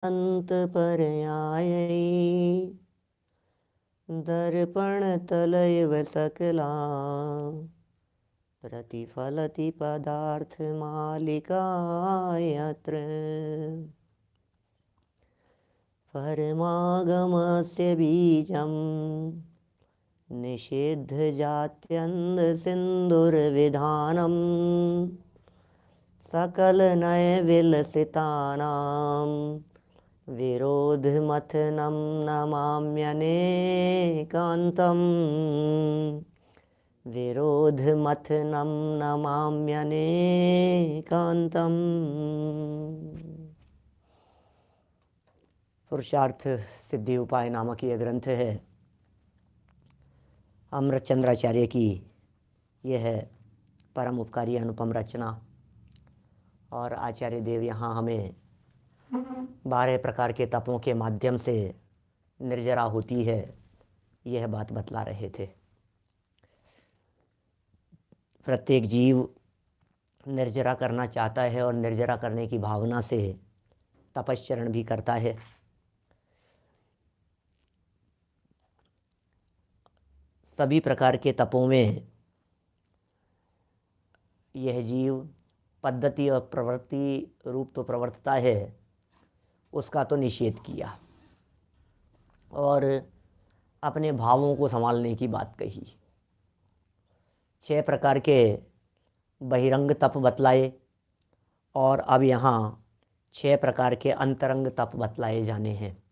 अंत पर्यायै दर्पण तलैव सकला प्रतिफलति पदार्थमालिका यत्र परमागमस्य बीजं निषिद्धजात्यन्धसिन्धुर्विधानं सकलनयविलसितानां विरोधमथनं नमाम्यनेकान्तम् विरोधमथनं नमाम्यनेकान्तम्। पुरुषार्थ सिद्धि उपाय नामक यह ग्रंथ है अमृतचंद्राचार्य की। यह है परम उपकारी अनुपम रचना और आचार्य देव यहाँ हमें 12 प्रकार के तपों के माध्यम से निर्जरा होती है यह बात बतला रहे थे। प्रत्येक जीव निर्जरा करना चाहता है और निर्जरा करने की भावना से तपश्चरण भी करता है। सभी प्रकार के तपों में यह जीव पद्धति और प्रवृत्ति रूप तो प्रवर्तता है, उसका तो निषेध किया और अपने भावों को संभालने की बात कही। 6 प्रकार के बहिरंग तप बतलाए और अब यहाँ 6 प्रकार के अंतरंग तप बतलाए जाने हैं।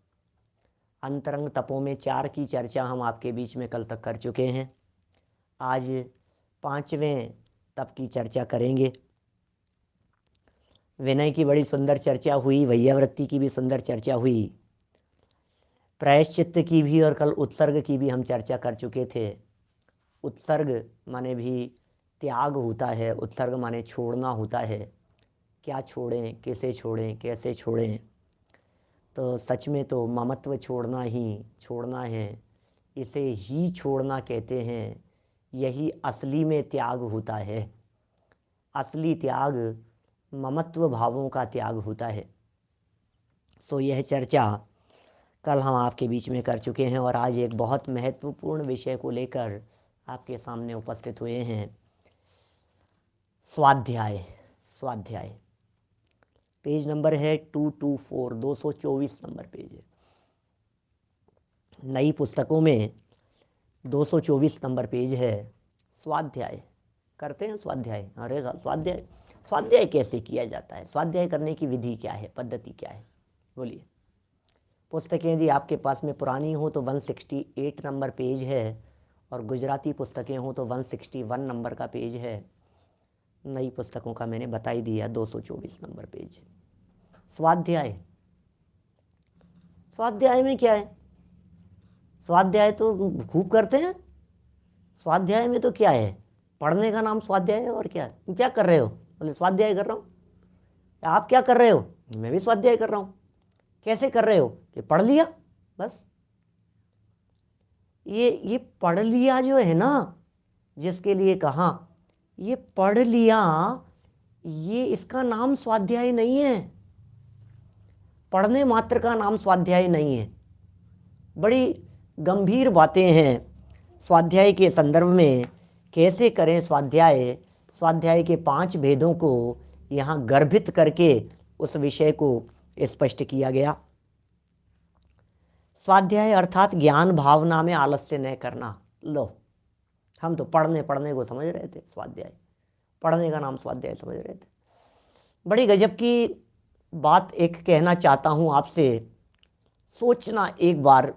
अंतरंग तपों में 4 की चर्चा हम आपके बीच में कल तक कर चुके हैं। आज 5वें तप की चर्चा करेंगे। विनय की बड़ी सुंदर चर्चा हुई, वैयावृत्ति की भी सुंदर चर्चा हुई, प्रायश्चित्त की भी और कल उत्सर्ग की भी हम चर्चा कर चुके थे। उत्सर्ग माने भी त्याग होता है, उत्सर्ग माने छोड़ना होता है। क्या छोड़ें, किसे छोड़ें, कैसे छोड़ें। तो सच में तो ममत्व छोड़ना है, इसे ही छोड़ना कहते हैं। यही असली में त्याग होता है। असली त्याग ममत्व भावों का त्याग होता है। सो यह चर्चा कल हम आपके बीच में कर चुके हैं और आज एक बहुत महत्वपूर्ण विषय को लेकर आपके सामने उपस्थित हुए हैं। स्वाध्याय। पेज नंबर है 224, 224 नंबर पेज है। नई पुस्तकों में 224 नंबर पेज है। स्वाध्याय करते हैं। स्वाध्याय, अरे स्वाध्याय कैसे किया जाता है, स्वाध्याय करने की विधि क्या है, पद्धति क्या है, बोलिए। पुस्तकें यदि आपके पास में पुरानी हो तो 168 नंबर पेज है और गुजराती पुस्तकें हो तो 161 नंबर का पेज है। नई पुस्तकों का मैंने बता ही दिया, 224 नंबर पेज। स्वाध्याय में क्या है? स्वाध्याय तो खूब करते हैं। स्वाध्याय में तो क्या है, पढ़ने का नाम स्वाध्याय है। और क्या कर रहे हो? बोले स्वाध्याय कर रहा हूँ। आप क्या कर रहे हो? मैं भी स्वाध्याय कर रहा हूँ। कैसे कर रहे हो? कि पढ़ लिया बस। ये पढ़ लिया जो है ना, जिसके लिए कहा ये पढ़ लिया, ये इसका नाम स्वाध्याय नहीं है। पढ़ने मात्र का नाम स्वाध्याय नहीं है। बड़ी गंभीर बातें हैं स्वाध्याय के संदर्भ में। कैसे करें स्वाध्याय के 5 भेदों को यहाँ गर्भित करके उस विषय को स्पष्ट किया गया। स्वाध्याय अर्थात ज्ञान भावना में आलस्य न करना। लो, हम तो पढ़ने को समझ रहे थे स्वाध्याय, पढ़ने का नाम स्वाध्याय समझ रहे थे। बड़ी गजब की बात एक कहना चाहता हूँ आपसे। सोचना एक बार,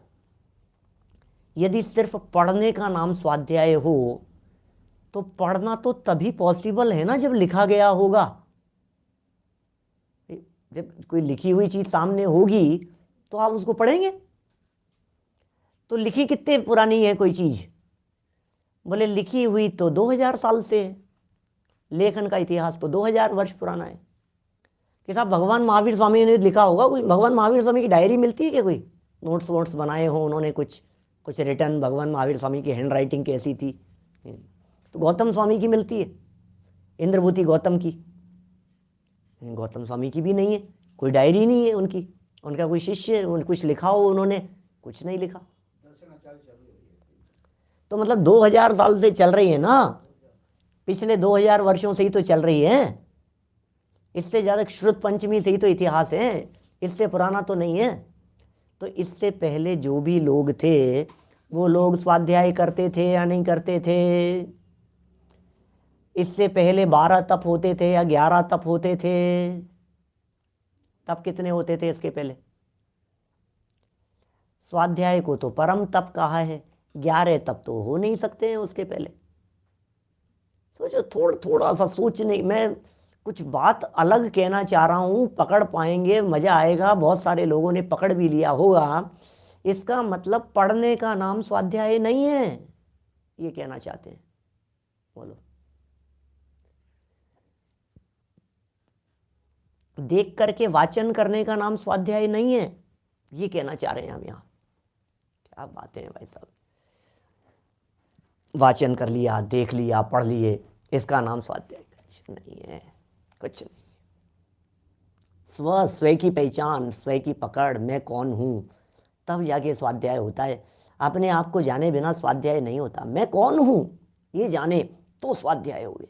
यदि सिर्फ पढ़ने का नाम स्वाध्याय हो तो पढ़ना तो तभी पॉसिबल है ना जब लिखा गया होगा। जब कोई लिखी हुई चीज सामने होगी तो आप उसको पढ़ेंगे। तो लिखी कितने पुरानी है कोई चीज? बोले लिखी हुई तो 2000 साल से है। लेखन का इतिहास तो 2000 वर्ष पुराना है। कि साहब भगवान महावीर स्वामी ने लिखा होगा, कोई भगवान महावीर स्वामी की डायरी मिलती है क्या? कोई नोट्स बनाए हो उन्होंने, कुछ रिटर्न भगवान महावीर स्वामी की हैंड राइटिंग कैसी थी? तो गौतम स्वामी की मिलती है, इंद्रभूति गौतम की। गौतम स्वामी की भी नहीं है, कोई डायरी नहीं है उनकी। उनका कोई शिष्य कुछ लिखा हो, उन्होंने कुछ नहीं लिखा। तो मतलब 2000 साल से चल रही है ना, पिछले 2000 वर्षों से ही तो चल रही है। इससे ज़्यादा श्रुत पंचमी से ही तो इतिहास है, इससे पुराना तो नहीं है। तो इससे पहले जो भी लोग थे वो लोग स्वाध्याय करते थे या नहीं करते थे? इससे पहले 12 तप होते थे या 11 तप होते थे? तप कितने होते थे इसके पहले? स्वाध्याय को तो परम तप कहा है, 11 तप तो हो नहीं सकते हैं उसके पहले। सोचो, थोड़ा सा सोचने, मैं कुछ बात अलग कहना चाह रहा हूँ, पकड़ पाएंगे, मज़ा आएगा। बहुत सारे लोगों ने पकड़ भी लिया होगा। इसका मतलब पढ़ने का नाम स्वाध्याय नहीं है, ये कहना चाहते हैं। बोलो। देख करके वाचन करने का नाम स्वाध्याय नहीं है, ये कहना चाह रहे हैं हम यहाँ। क्या बातें हैं भाई साहब। वाचन कर लिया, देख लिया, पढ़ लिए, इसका नाम स्वाध्याय कुछ नहीं है, कुछ नहीं। स्वयं की पहचान, स्वयं की पकड़, मैं कौन हूँ, तब जाके स्वाध्याय होता है। अपने आप को जाने बिना स्वाध्याय नहीं होता। मैं कौन हूँ ये जाने तो स्वाध्याय हुए,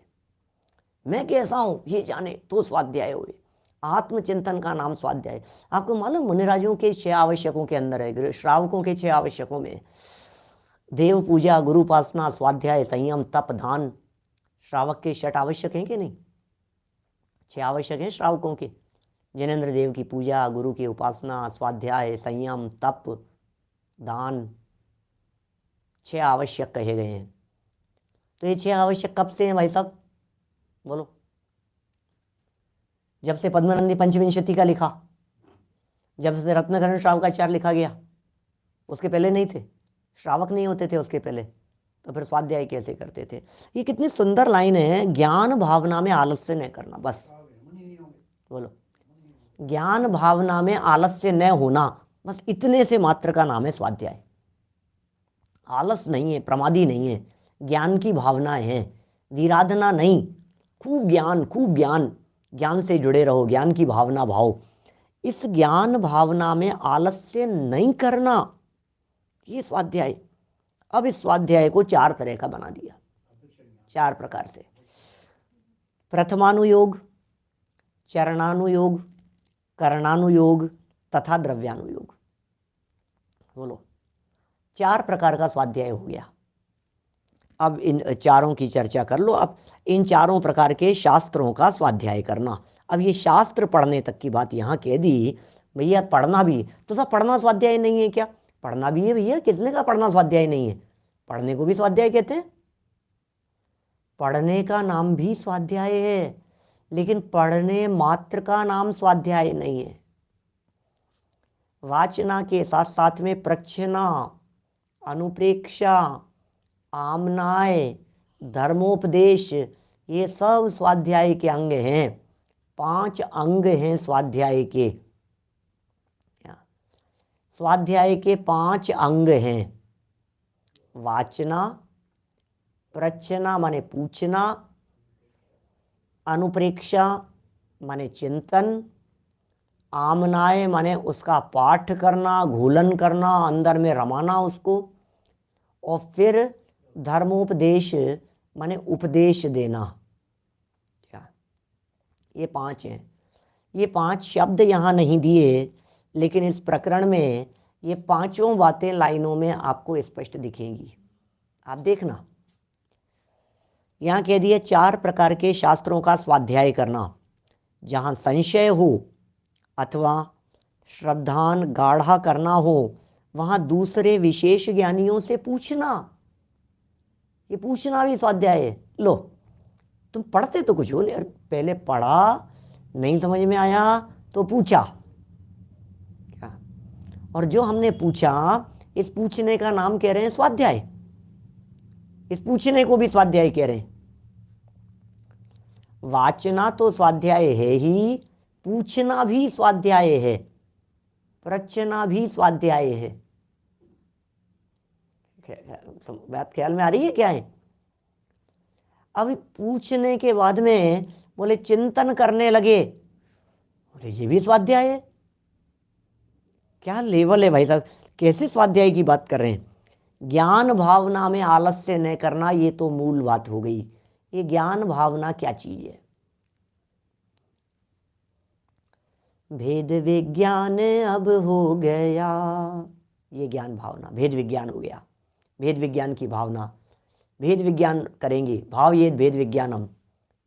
मैं कैसा हूँ ये जाने तो स्वाध्याय हुए। आत्मचिंतन का नाम स्वाध्याय। आपको मालूम, मुनिराजों के 6 आवश्यकों के अंदर है, श्रावकों के 6 आवश्यकों में देव पूजा, गुरु उपासना, स्वाध्याय, संयम, तप, दान। श्रावक के 6 आवश्यक हैं कि नहीं? 6 आवश्यक हैं श्रावकों के। जिनेंद्र देव की पूजा, गुरु की उपासना, स्वाध्याय, संयम, तप, दान, 6 आवश्यक कहे गए हैं। तो ये 6 आवश्यक कब से हैं भाई साहब? बोलो। जब से पद्मनंदी पंचविंशति का लिखा, जब से रत्नकरण श्रावकाचार्य लिखा गया, उसके पहले नहीं थे। श्रावक नहीं होते थे उसके पहले, तो फिर स्वाध्याय कैसे करते थे? ये कितनी सुंदर लाइन है, ज्ञान भावना में आलस्य न करना। बस बोलो, ज्ञान भावना में आलस्य न होना, बस इतने से मात्र का नाम है स्वाध्याय। आलस नहीं है, प्रमादी नहीं है, ज्ञान की भावना है, विराधना नहीं। खूब ज्ञान, खूब ज्ञान, ज्ञान से जुड़े रहो, ज्ञान की भावना भाव। इस ज्ञान भावना में आलस्य नहीं करना, ये स्वाध्याय। अब इस स्वाध्याय को 4 तरह का बना दिया, 4 प्रकार से। प्रथमानुयोग, चरणानुयोग, करणानुयोग तथा द्रव्यानुयोग। बोलो, 4 प्रकार का स्वाध्याय हो गया। अब इन चारों की चर्चा कर लो। अब इन 4 प्रकार के शास्त्रों का स्वाध्याय करना। अब ये शास्त्र पढ़ने तक की बात यहाँ कह दी। भैया पढ़ना भी तो सब, पढ़ना स्वाध्याय नहीं है क्या? पढ़ना भी है भैया, किसने कहा पढ़ना स्वाध्याय नहीं है? पढ़ने को भी स्वाध्याय कहते हैं। पढ़ने का नाम भी स्वाध्याय है, लेकिन पढ़ने मात्र का नाम स्वाध्याय नहीं है। वाचना के साथ साथ में प्रच्छना, अनुप्रेक्षा, आमनाय, धर्मोपदेश, ये सब स्वाध्याय के अंग हैं। 5 अंग हैं स्वाध्याय के। स्वाध्याय के 5 अंग हैं। वाचना, प्रच्छना माने पूछना, अनुप्रेक्षा माने चिंतन, आमनाय माने उसका पाठ करना, घूलन करना, अंदर में रमाना उसको, और फिर धर्मोपदेश माने उपदेश देना। क्या? ये 5 हैं। ये 5 शब्द यहाँ नहीं दिए, लेकिन इस प्रकरण में ये 5 बातें लाइनों में आपको स्पष्ट दिखेंगी। आप देखना, यहाँ कह दिए 4 प्रकार के शास्त्रों का स्वाध्याय करना। जहाँ संशय हो अथवा श्रद्धान गाढ़ा करना हो, वहाँ दूसरे विशेष ज्ञानियों से पूछना। ये पूछना भी स्वाध्याय है। लो, तुम पढ़ते तो कुछ हो नहीं, पहले पढ़ा, नहीं समझ में आया तो पूछा। क्या? और जो हमने पूछा, इस पूछने का नाम कह रहे हैं स्वाध्याय। इस पूछने को भी स्वाध्याय कह रहे हैं। वाचना तो स्वाध्याय है ही, पूछना भी स्वाध्याय है, प्रच्छना भी स्वाध्याय है। बात ख्याल में आ रही है क्या है? अब पूछने के बाद में बोले चिंतन करने लगे, बोले ये भी स्वाध्याय है। क्या लेवल है भाई साहब, कैसे स्वाध्याय की बात कर रहे हैं। ज्ञान भावना में आलस्य न करना, ये तो मूल बात हो गई। ये ज्ञान भावना क्या चीज है? भेद विज्ञान अब हो गया, ये ज्ञान भावना, भेद विज्ञान हो गया। भेद विज्ञान की भावना, भेद विज्ञान करेंगे, भाव ये भेद विज्ञान, हम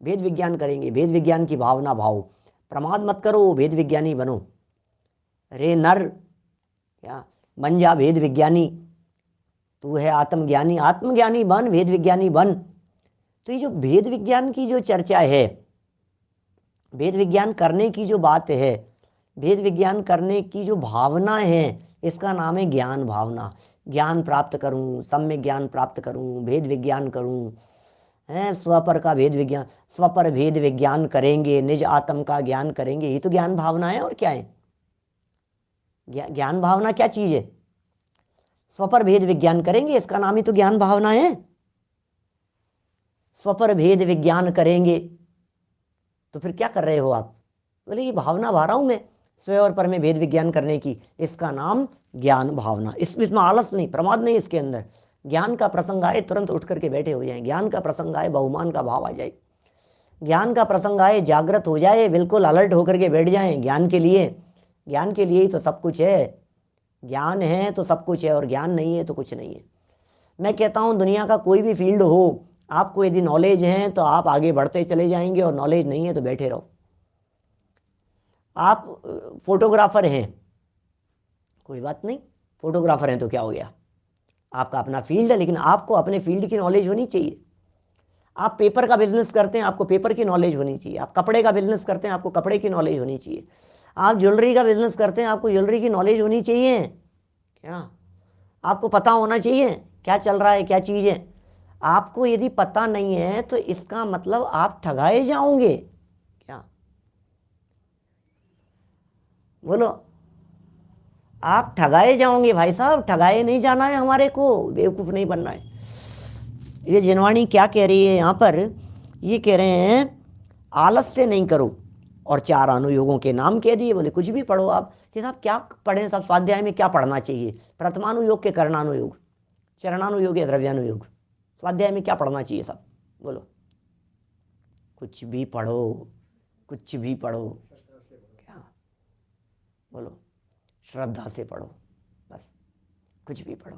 भेद विज्ञान करेंगे, भेद विज्ञान की भावना भाव। प्रमाद मत करो, भेद विज्ञानी बनो। रे नर, क्या बन जा भेद विज्ञानी, तू है आत्मज्ञानी, आत्मज्ञानी बन, भेद विज्ञानी बन। तो ये जो भेद विज्ञान की जो चर्चा है, भेद विज्ञान करने की जो बात है, भेद विज्ञान करने की जो भावना है, इसका नाम है ज्ञान भावना। ज्ञान प्राप्त करूं, सम्यक ज्ञान प्राप्त करूं, भेद विज्ञान करूं, हैं स्वपर का भेद विज्ञान, स्वपर भेद विज्ञान करेंगे, निज आत्म का ज्ञान करेंगे, ये तो ज्ञान भावना है। और क्या है ज्ञान भावना? क्या चीज है? स्वपर भेद विज्ञान करेंगे, इसका नाम ही तो ज्ञान भावना है। स्वपर भेद विज्ञान करेंगे, तो फिर क्या कर रहे हो आप? बोले ये भावना भा रहा हूं मैं, स्व और पर में भेद विज्ञान करने की, इसका नाम ज्ञान भावना। इसमें आलस नहीं, प्रमाद नहीं इसके अंदर। ज्ञान का प्रसंग आए तुरंत उठ करके बैठे हो जाए, ज्ञान का प्रसंग आए बहुमान का भाव आ जाए, ज्ञान का प्रसंग आए जागृत हो जाए, बिल्कुल अलर्ट होकर के बैठ जाएं ज्ञान के लिए। ज्ञान के लिए ही तो सब कुछ है, ज्ञान है तो सब कुछ है, और ज्ञान नहीं है तो कुछ नहीं है। मैं कहता हूँ दुनिया का कोई भी फील्ड हो, आपको यदि नॉलेज है तो आप आगे बढ़ते चले जाएंगे, और नॉलेज नहीं है तो बैठे रहो। आप फोटोग्राफर हैं, कोई बात नहीं, फोटोग्राफर हैं तो क्या हो गया, आपका अपना फील्ड है, लेकिन आपको अपने फील्ड की नॉलेज होनी चाहिए। आप पेपर का बिजनेस करते हैं, आपको पेपर की नॉलेज होनी चाहिए। आप कपड़े का बिजनेस करते हैं, आपको कपड़े की नॉलेज होनी चाहिए। आप ज्वेलरी का बिजनेस करते हैं, आपको ज्वेलरी की नॉलेज होनी चाहिए। क्या आपको पता होना चाहिए क्या चल रहा है, क्या चीज़ है। आपको यदि पता नहीं है तो इसका मतलब आप ठगाए जाओगे। क्या बोलो, आप ठगाए जाओगे भाई साहब, ठगाए नहीं जाना है हमारे को, बेवकूफ़ नहीं बनना है। ये जिनवाणी क्या कह रही है यहाँ पर, ये कह रहे हैं आलस्य नहीं करो, और 4 अनुयोगों के नाम कह दिए। बोले कुछ भी पढ़ो आप कि साहब क्या पढ़ें, सब स्वाध्याय में क्या पढ़ना चाहिए? प्रथमानुयोग के कर्णानुयोग, चरणानुयोग या द्रव्यानुयोग, स्वाध्याय में क्या पढ़ना चाहिए सब? बोलो, कुछ भी पढ़ो, कुछ भी पढ़ो। क्या बोलो, श्रद्धा से पढ़ो, बस कुछ भी पढ़ो।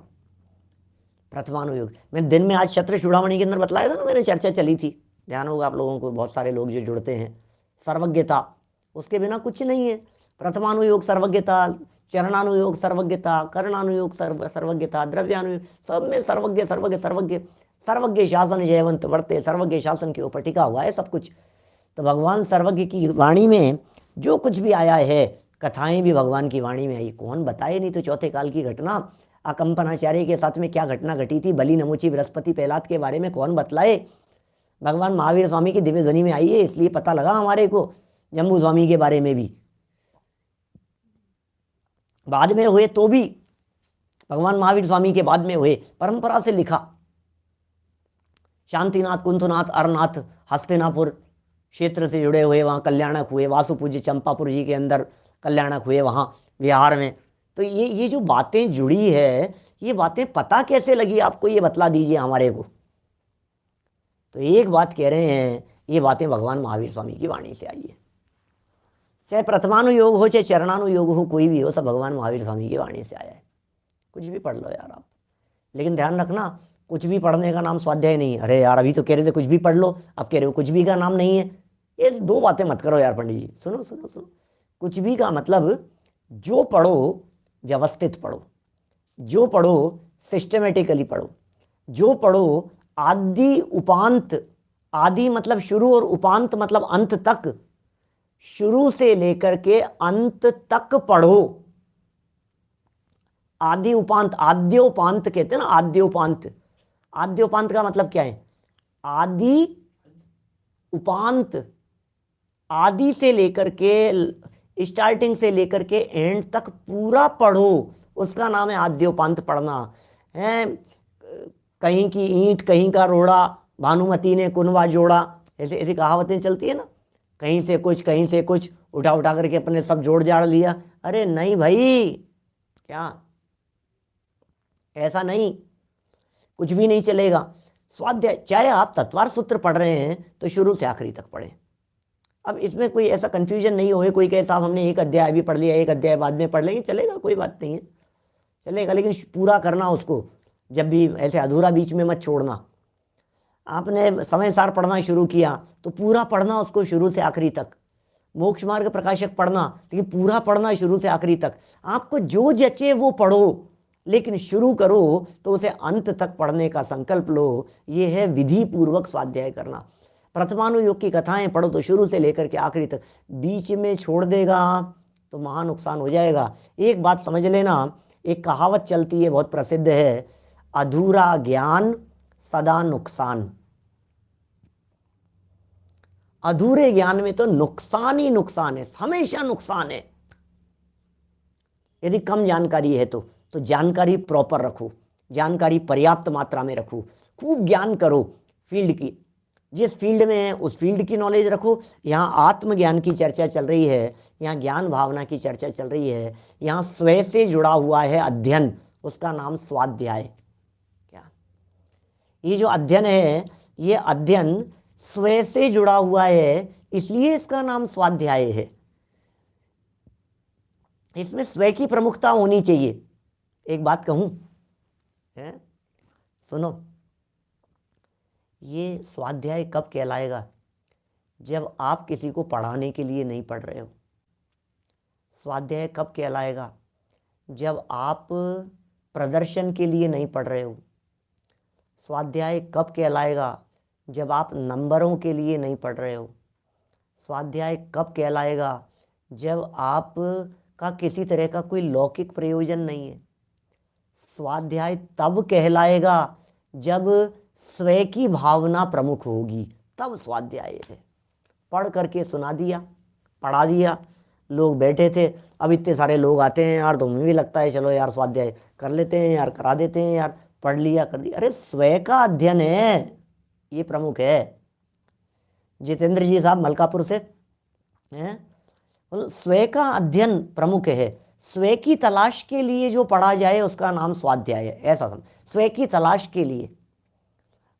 प्रथमानुयोग, मैं दिन में आज शत्र चूड़ामणि के अंदर बतलाया था ना, मैंने चर्चा चली थी, ध्यान होगा आप लोगों को, बहुत सारे लोग जो जुड़ते हैं। सर्वज्ञता, उसके बिना कुछ नहीं है। प्रथमानुयोग सर्वज्ञता, चरणानुयोग सर्वज्ञता, कर्णानुयोग सर्वज्ञता, द्रव्यानुयोग, सब में सर्वज्ञ सर्वज्ञ सर्वज्ञ। सर्वज्ञ शासन जयवंत वर्ते, सर्वज्ञ शासन के ऊपर टिका हुआ है सब कुछ। तो भगवान सर्वज्ञ की वाणी में जो कुछ भी आया है, कथाएं भी भगवान की वाणी में आई। कौन बताए? नहीं तो चौथे काल की घटना, अकंपनाचार्य के साथ में क्या घटना घटी थी, बलि नमुची बृहस्पति प्रहलाद के बारे में कौन बतलाए? भगवान महावीर स्वामी की दिव्य ध्वनि में आई है, इसलिए पता लगा हमारे को। जम्बू स्वामी के बारे में भी बाद में हुए, तो भी भगवान महावीर स्वामी के बाद में हुए, परंपरा से लिखा। शांतिनाथ, कुंथनाथ, अरनाथ, हस्तिनापुर क्षेत्र से जुड़े हुए, वहाँ कल्याणक हुए। वासुपूज्य चंपापुर जी के अंदर कल्याणक हुए, वहाँ बिहार में। तो ये जो बातें जुड़ी है, ये बातें पता कैसे लगी आपको, ये बतला दीजिए हमारे को। तो एक बात कह रहे हैं, ये बातें भगवान महावीर स्वामी की वाणी से आई है। चाहे प्रथमानुयोग हो, चाहे चरणानुयोग हो, कोई भी हो, सब भगवान महावीर स्वामी की वाणी से आया है। कुछ भी पढ़ लो यार आप, लेकिन ध्यान रखना, कुछ भी पढ़ने का नाम स्वाध्याय नहीं है। अरे यार अभी तो कह रहे थे कुछ भी पढ़ लो, अब कह रहे हो कुछ भी का नाम नहीं है। ये 2 बातें मत करो यार पंडित जी, सुनो सुनो सुनो। कुछ भी का मतलब जो पढ़ो व्यवस्थित पढ़ो, जो पढ़ो सिस्टमेटिकली पढ़ो, जो पढ़ो आदि उपांत, आदि मतलब शुरू और उपांत मतलब अंत तक, शुरू से लेकर के अंत तक पढ़ो। आदि उपांत, आद्योपांत कहते हैं ना, आद्योपांत। आद्योपांत का मतलब क्या है? आदि उपांत, आदि से लेकर के, स्टार्टिंग से लेकर के एंड तक पूरा पढ़ो, उसका नाम है आद्योपांत पढ़ना है। कहीं की ईंट कहीं का रोड़ा, भानुमति ने कुनवा जोड़ा, ऐसे ऐसी कहावतें चलती है ना, कहीं से कुछ कहीं से कुछ, उठा उठा करके अपने सब जोड़ जाड़ लिया। अरे नहीं भाई, क्या ऐसा नहीं, कुछ भी नहीं चलेगा। स्वाध्याय, चाहे आप तत्वार सूत्र पढ़ रहे हैं तो शुरू से आखिरी तक पढ़ें। अब इसमें कोई ऐसा कंफ्यूजन नहीं हो, कोई कहे साहब हमने एक अध्याय भी पढ़ लिया, एक अध्याय बाद में पढ़ लेंगे, चलेगा, कोई बात नहीं है, चलेगा, लेकिन पूरा करना उसको, जब भी ऐसे अधूरा बीच में मत छोड़ना। आपने समय सार पढ़ना शुरू किया तो पूरा पढ़ना उसको शुरू से आखिरी तक। मोक्ष मार्ग प्रकाशक पढ़ना, लेकिन पूरा पढ़ना शुरू से आखिरी तक। आपको जो जचे वो पढ़ो, लेकिन शुरू करो तो उसे अंत तक पढ़ने का संकल्प लो। ये है विधि पूर्वक स्वाध्याय करना। प्रथमानुयोग की कथाएं पढ़ो तो शुरू से लेकर के आखिरी तक, बीच में छोड़ देगा तो महा नुकसान हो जाएगा। एक बात समझ लेना, एक कहावत चलती है, बहुत प्रसिद्ध है, अधूरा ज्ञान सदा नुकसान। अधूरे ज्ञान में तो नुकसान ही नुकसान है, हमेशा नुकसान है। यदि कम जानकारी है तो जानकारी प्रॉपर रखो, जानकारी पर्याप्त मात्रा में रखो, खूब ज्ञान करो फील्ड की, जिस फील्ड में है उस फील्ड की नॉलेज रखो। यहाँ आत्मज्ञान की चर्चा चल रही है, यहाँ ज्ञान भावना की चर्चा चल रही है, यहाँ स्वयं से जुड़ा हुआ है अध्ययन, उसका नाम स्वाध्याय। क्या ये जो अध्ययन है, ये अध्ययन स्वयं से जुड़ा हुआ है, इसलिए इसका नाम स्वाध्याय है। इसमें स्वयं की प्रमुखता होनी चाहिए। एक बात कहूं, सुनो, ये स्वाध्याय कब कहलाएगा? जब आप किसी को पढ़ाने के लिए नहीं पढ़ रहे हो। स्वाध्याय कब कहलाएगा? जब आप प्रदर्शन के लिए नहीं पढ़ रहे हो। स्वाध्याय कब कहलाएगा? जब आप नंबरों के लिए नहीं पढ़ रहे हो। स्वाध्याय कब कहलाएगा? जब आप का किसी तरह का कोई लौकिक प्रयोजन नहीं है। स्वाध्याय तब कहलाएगा जब स्वयं की भावना प्रमुख होगी, तब स्वाध्याय है। पढ़ करके सुना दिया, पढ़ा दिया, लोग बैठे थे, अब इतने सारे लोग आते हैं यार, तो मुझे भी लगता है चलो यार स्वाध्याय कर लेते हैं यार, करा देते हैं यार, पढ़ लिया कर दिया। अरे स्वयं का अध्ययन है, ये प्रमुख है। जितेंद्र जी साहब मलकापुर से हैं, स्वयं का अध्ययन प्रमुख है। स्वयं की तलाश के लिए जो पढ़ा जाए उसका नाम स्वाध्याय है, ऐसा समझ। स्वयं की तलाश के लिए,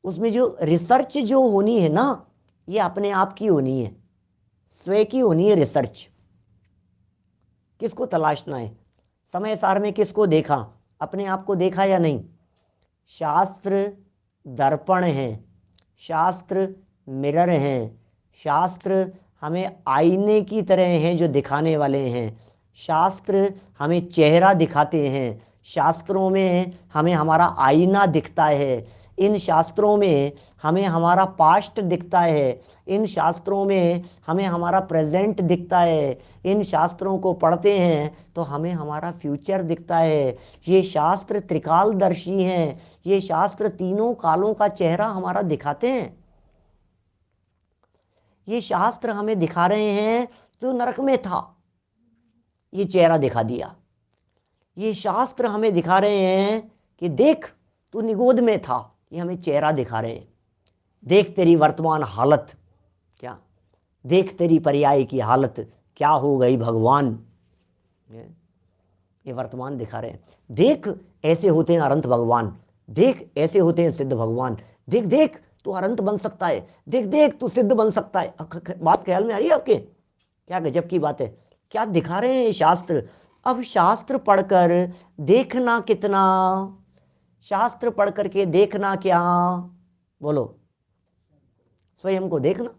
उसमें जो रिसर्च जो होनी है ना, ये अपने आप की होनी है, स्वयं की होनी है रिसर्च। किसको तलाशना है? समय सार में किसको देखा? अपने आप को देखा या नहीं? शास्त्र दर्पण है, शास्त्र मिरर हैं, शास्त्र हमें आईने की तरह हैं जो दिखाने वाले हैं, शास्त्र हमें चेहरा दिखाते हैं, शास्त्रों में हमें हमारा आईना दिखता है, इन शास्त्रों में हमें हमारा पास्ट दिखता है, इन शास्त्रों में हमें हमारा प्रेजेंट दिखता है, इन शास्त्रों को पढ़ते हैं तो हमें हमारा फ्यूचर दिखता है। ये शास्त्र त्रिकालदर्शी हैं, ये शास्त्र तीनों कालों का चेहरा हमारा दिखाते हैं। ये शास्त्र हमें दिखा रहे हैं जो नरक में था, ये चेहरा दिखा दिया। ये शास्त्र हमें दिखा रहे हैं कि देख तू निगोद में था, ये हमें चेहरा दिखा रहे हैं। देख तेरी वर्तमान हालत, क्या देख तेरी पर्याय की हालत क्या हो गई भगवान, ये वर्तमान दिखा रहे हैं। देख ऐसे होते हैं अनंत भगवान, देख ऐसे होते हैं सिद्ध भगवान, देख देख तू अनंत बन सकता है, देख देख तू सिद्ध बन सकता है। बात ख्याल में आ रही है आपके? क्या गजब की बात है, क्या दिखा रहे हैं शास्त्र। अब शास्त्र पढ़कर देखना कितना, शास्त्र पढ़ करके देखना क्या? बोलो, स्वयं को देखना।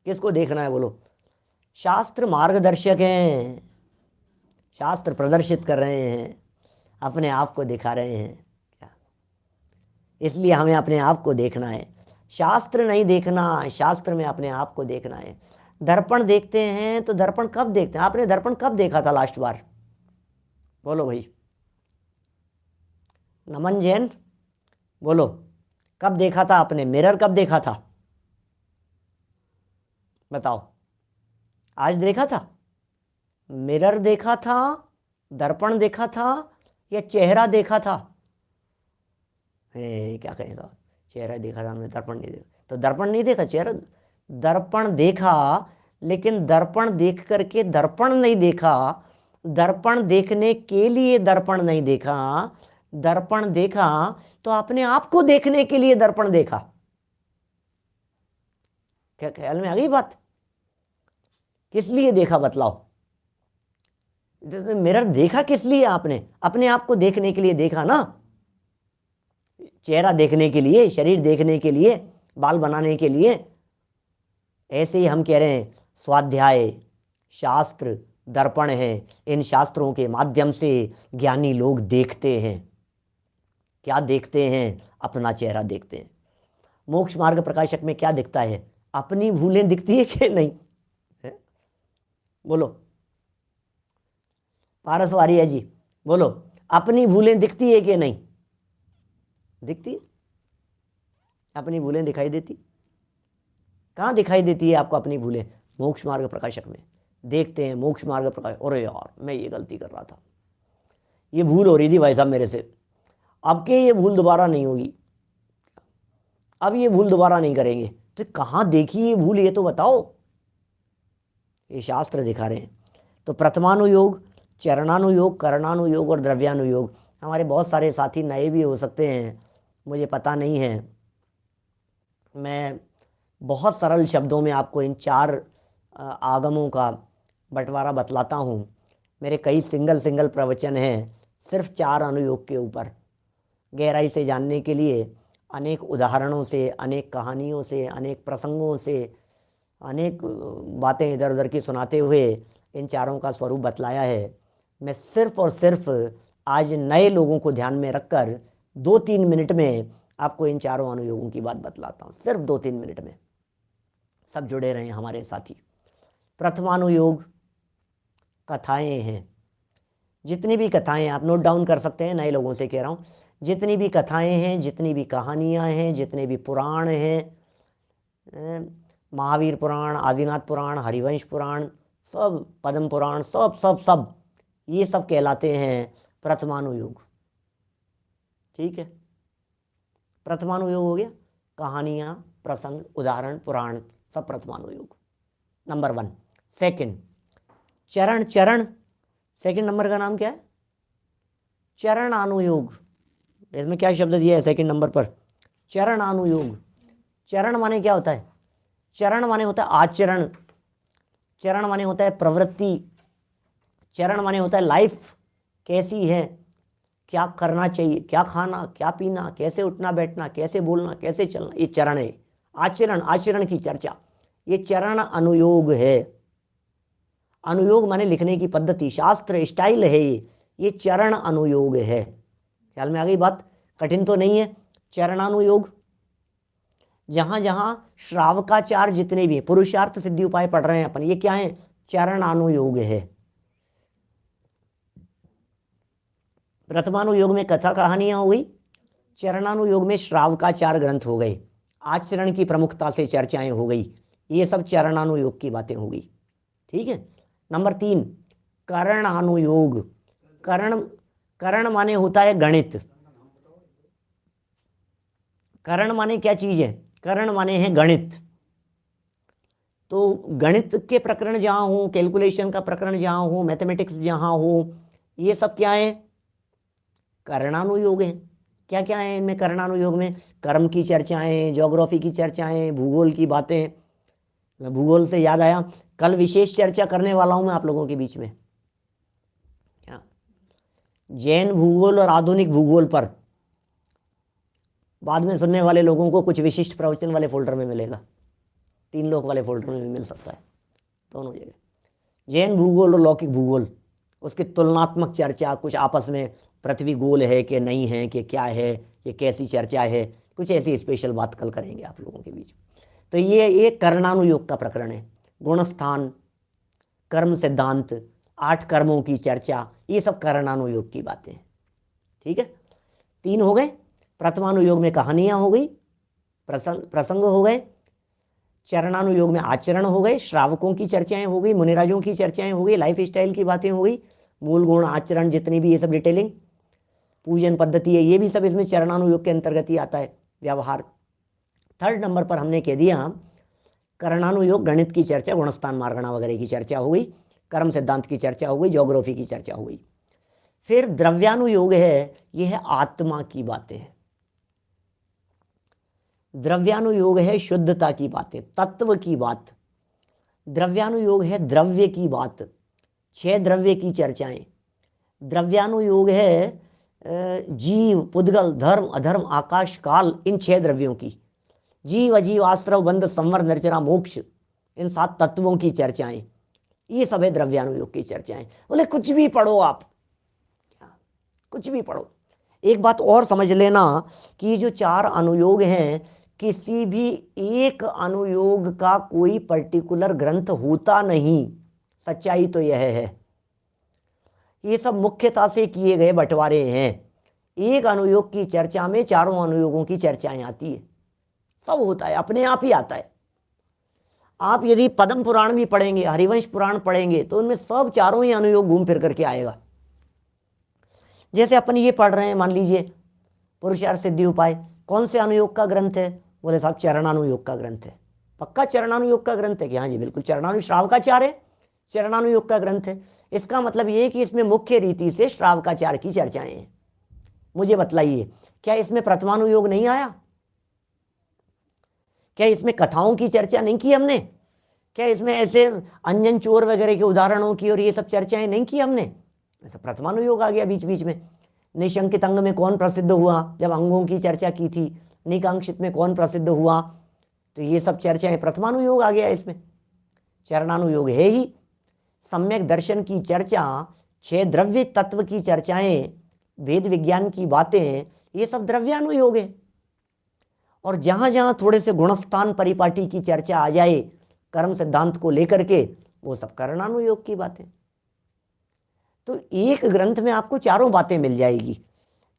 किसको देखना है बोलो? शास्त्र मार्गदर्शक हैं, शास्त्र प्रदर्शित कर रहे हैं, अपने आप को दिखा रहे हैं। क्या इसलिए हमें अपने आप को देखना है, शास्त्र नहीं देखना, शास्त्र में अपने आप को देखना है। दर्पण देखते हैं तो दर्पण कब देखते हैं? आपने दर्पण कब देखा था लास्ट बार? बोलो भाई, नमन जैन बोलो, कब देखा था आपने? मिरर कब देखा था? बताओ, आज देखा था? मिरर देखा था, दर्पण देखा था, या चेहरा देखा था? क्या कहेगा, चेहरा देखा था हमने, दर्पण नहीं देखा। तो दर्पण नहीं देखा, चेहरा दर्पण देखा, लेकिन दर्पण देख करके दर्पण नहीं देखा, दर्पण देखने के लिए दर्पण नहीं देखा, दर्पण देखा तो अपने आप को देखने के लिए दर्पण देखा। क्या ख्याल में आ गई बात? किस लिए देखा बतलाओ? मिरर देखा किस लिए आपने? अपने आप को देखने के लिए देखा ना। चेहरा देखने के लिए, शरीर देखने के लिए, बाल बनाने के लिए। ऐसे ही हम कह रहे हैं स्वाध्याय, शास्त्र, दर्पण है। इन शास्त्रों के माध्यम से ज्ञानी लोग देखते हैं। क्या देखते हैं? अपना चेहरा देखते हैं। मोक्ष मार्ग प्रकाशक में क्या दिखता है? अपनी भूलें दिखती है कि नहीं? बोलो पारसवारी है जी, बोलो अपनी भूलें दिखती है कि नहीं? दिखती है। अपनी भूलें दिखाई देती? कहाँ दिखाई देती है आपको अपनी भूलें? मोक्ष मार्ग प्रकाशक में देखते हैं। मोक्ष मार्ग प्रकाशक, अरे यार मैं ये गलती कर रहा था, ये भूल हो रही थी भाई साहब मेरे से, अब के ये भूल दोबारा नहीं होगी, अब ये भूल दोबारा नहीं करेंगे। तो कहाँ देखी ये भूल, ये तो बताओ। ये शास्त्र दिखा रहे हैं। तो प्रथमानुयोग, चरणानुयोग, करणानुयोग और द्रव्यानुयोग। हमारे बहुत सारे साथी नए भी हो सकते हैं, मुझे पता नहीं है। मैं बहुत सरल शब्दों में आपको इन 4 आगमों का बंटवारा बतलाता हूँ। मेरे कई सिंगल प्रवचन हैं सिर्फ 4 अनुयोग के ऊपर। गहराई से जानने के लिए अनेक उदाहरणों से, अनेक कहानियों से, अनेक प्रसंगों से, अनेक बातें इधर उधर की सुनाते हुए इन 4 का स्वरूप बतलाया है। मैं सिर्फ और सिर्फ आज नए लोगों को ध्यान में रखकर 2-3 मिनट में आपको इन 4 अनुयोगों की बात बतलाता हूँ, सिर्फ 2-3 मिनट में। सब जुड़े रहें हमारे साथी। प्रथमानुयोग कथाएं हैं। जितनी भी कथाएं, आप नोट डाउन कर सकते हैं, नए लोगों से कह रहा हूँ, जितनी भी कथाएं हैं, जितनी भी कहानियां हैं, जितने भी पुराण हैं, महावीर पुराण, आदिनाथ पुराण, हरिवंश पुराण, सब पद्म पुराण, सब ये सब कहलाते हैं प्रथमानुयोग। ठीक है, प्रथमानुयोग हो गया। कहानियां, प्रसंग, उदाहरण, पुराण, सब प्रथमानुयोग। नंबर 1। सेकंड, चरण। सेकंड नंबर का नाम क्या है? चरणानुयोग। इसमें क्या शब्द दिया है सेकंड नंबर पर? चरणानुयोग। चरण माने क्या होता है? चरण माने होता है आचरण, चरण माने होता है प्रवृत्ति, चरण माने होता है लाइफ कैसी है, क्या करना चाहिए, क्या खाना, क्या पीना, कैसे उठना बैठना, कैसे बोलना, कैसे चलना, ये चरण है। आचरण की चर्चा, ये चरण अनुयोग है। अनुयोग माने लिखने की पद्धति, शास्त्र स्टाइल है ये चरण अनुयोग है। ख्याल में आ गई बात? कठिन तो नहीं है। चरणानुयोग, जहां जहां श्रावकाचार जितने भी पुरुषार्थ सिद्धि उपाय पढ़ रहे हैं अपन, ये क्या है? चरणानुयोग है। प्रथमानुयोग में कथा कहानियां हो गई, चरणानुयोग में श्रावकाचार ग्रंथ हो गए, आचरण की प्रमुखता से चर्चाएं हो गई, ये सब चरणानुयोग की बातें हो गई। ठीक है। नंबर 3, करणानुयोग। करण माने होता है गणित। करण माने क्या चीज है? करण माने है गणित। तो गणित के प्रकरण जहां हो, कैलकुलेशन का प्रकरण जहां हो, मैथमेटिक्स जहां हो, ये सब क्या है? करणानुयोग है। क्या क्या है इनमें करणानुयोग में? कर्म की चर्चाएं, ज्योग्राफी की चर्चाएं, भूगोल की बातें। भूगोल से याद आया, कल विशेष चर्चा करने वाला हूं मैं आप लोगों के बीच में, क्या जैन भूगोल और आधुनिक भूगोल पर। बाद में सुनने वाले लोगों को कुछ विशिष्ट प्रवचन वाले फोल्डर में मिलेगा, 3 लोक वाले फोल्डर में भी मिल सकता है, दोनों जगह। जैन भूगोल और लौकिक भूगोल, उसकी तुलनात्मक चर्चा, कुछ आपस में पृथ्वी गोल है कि नहीं है, कि क्या है, ये कैसी चर्चा है, कुछ ऐसी स्पेशल बात कल करेंगे आप लोगों के बीच में। तो ये करणानुयोग का प्रकरण है। गुणस्थान, कर्म सिद्धांत, 8 कर्मों की चर्चा, ये सब करणानुयोग की बातें हैं। ठीक है, 3 हो गए। प्रथमानुयोग में कहानियां हो गई, प्रसंग हो गए। चरणानुयोग में आचरण हो गए, श्रावकों की चर्चाएं हो गई, मुनिराजों की चर्चाएं हो गई, लाइफ स्टाइल की बातें हो गई, मूल गुण, आचरण, जितनी भी ये सब डिटेलिंग, पूजन पद्धति है, ये भी सब इसमें चरणानुयोग के अंतर्गत ही आता है, व्यवहार। 3rd नंबर पर हमने कह दिया करणानुयोग, गणित की चर्चा, गुणस्थान, मार्गणा वगैरह की चर्चा हो गई। कर्म सिद्धांत की चर्चा हो गई, ज्योग्राफी की चर्चा हो गई। फिर द्रव्यानुयोग है, ये है आत्मा की बातें हैं। द्रव्यानुयोग है शुद्धता की बातें, तत्व की बात। द्रव्यानुयोग है द्रव्य की बात, 6 द्रव्य की चर्चाएं। द्रव्यानुयोग है जीव, पुद्गल, धर्म, अधर्म, आकाश, काल, इन 6 द्रव्यों की। जीव, अजीव, आश्रव, बंध, संवर, निर्जरा, मोक्ष, इन 7 तत्वों की चर्चाएं। ये सब है द्रव्यानुयोग की चर्चाएं। बोले कुछ भी पढ़ो आप, कुछ भी पढ़ो। एक बात और समझ लेना कि ये जो 4 अनुयोग हैं, किसी भी एक अनुयोग का कोई पर्टिकुलर ग्रंथ होता नहीं। सच्चाई तो यह है, ये सब मुख्यता से किए गए बंटवारे हैं। एक अनुयोग की चर्चा में 4 अनुयोगों की चर्चाएं आती है, सब होता है, अपने आप ही आता है। आप यदि पद्म पुराण भी पढ़ेंगे, हरिवंश पुराण पढ़ेंगे, तो उनमें सब 4 ही अनुयोग घूम फिर करके आएगा। जैसे अपन ये पढ़ रहे हैं, मान लीजिए पुरुषार्थ सिद्धि उपाय, कौन से अनुयोग का ग्रंथ है? बोले साहब चरणानुयोग का ग्रंथ है। पक्का चरणानुयोग का ग्रंथ है कि? हाँ जी बिल्कुल, चरणानुयोग श्रावकाचार है, चरणानुयोग का ग्रंथ है। इसका मतलब ये है कि इसमें मुख्य रीति से श्रावकाचार की चर्चाएं हैं। मुझे बतलाइए, क्या इसमें प्रथमानुयोग नहीं आया? क्या इसमें कथाओं की चर्चा नहीं की हमने? क्या इसमें ऐसे अंजन चोर वगैरह के उदाहरणों की और ये सब चर्चाएं नहीं की हमने? ऐसा प्रथमानुयोग आ गया बीच बीच में। निशंकित अंग में कौन प्रसिद्ध हुआ, जब अंगों की चर्चा की थी। निकांक्षित में कौन प्रसिद्ध हुआ, तो ये सब चर्चाएं, प्रथमानुयोग आ गया इसमें। चरणानुयोग है ही। सम्यक दर्शन की चर्चा, 6 द्रव्य तत्व की चर्चाएं, वेद विज्ञान की बातें, ये सब द्रव्यानुयोग है। और जहां जहां थोड़े से गुणस्थान परिपाटी की चर्चा आ जाए कर्म सिद्धांत को लेकर के, वो सब करणानुयोग की बातें। तो एक ग्रंथ में आपको 4 बातें मिल जाएगी।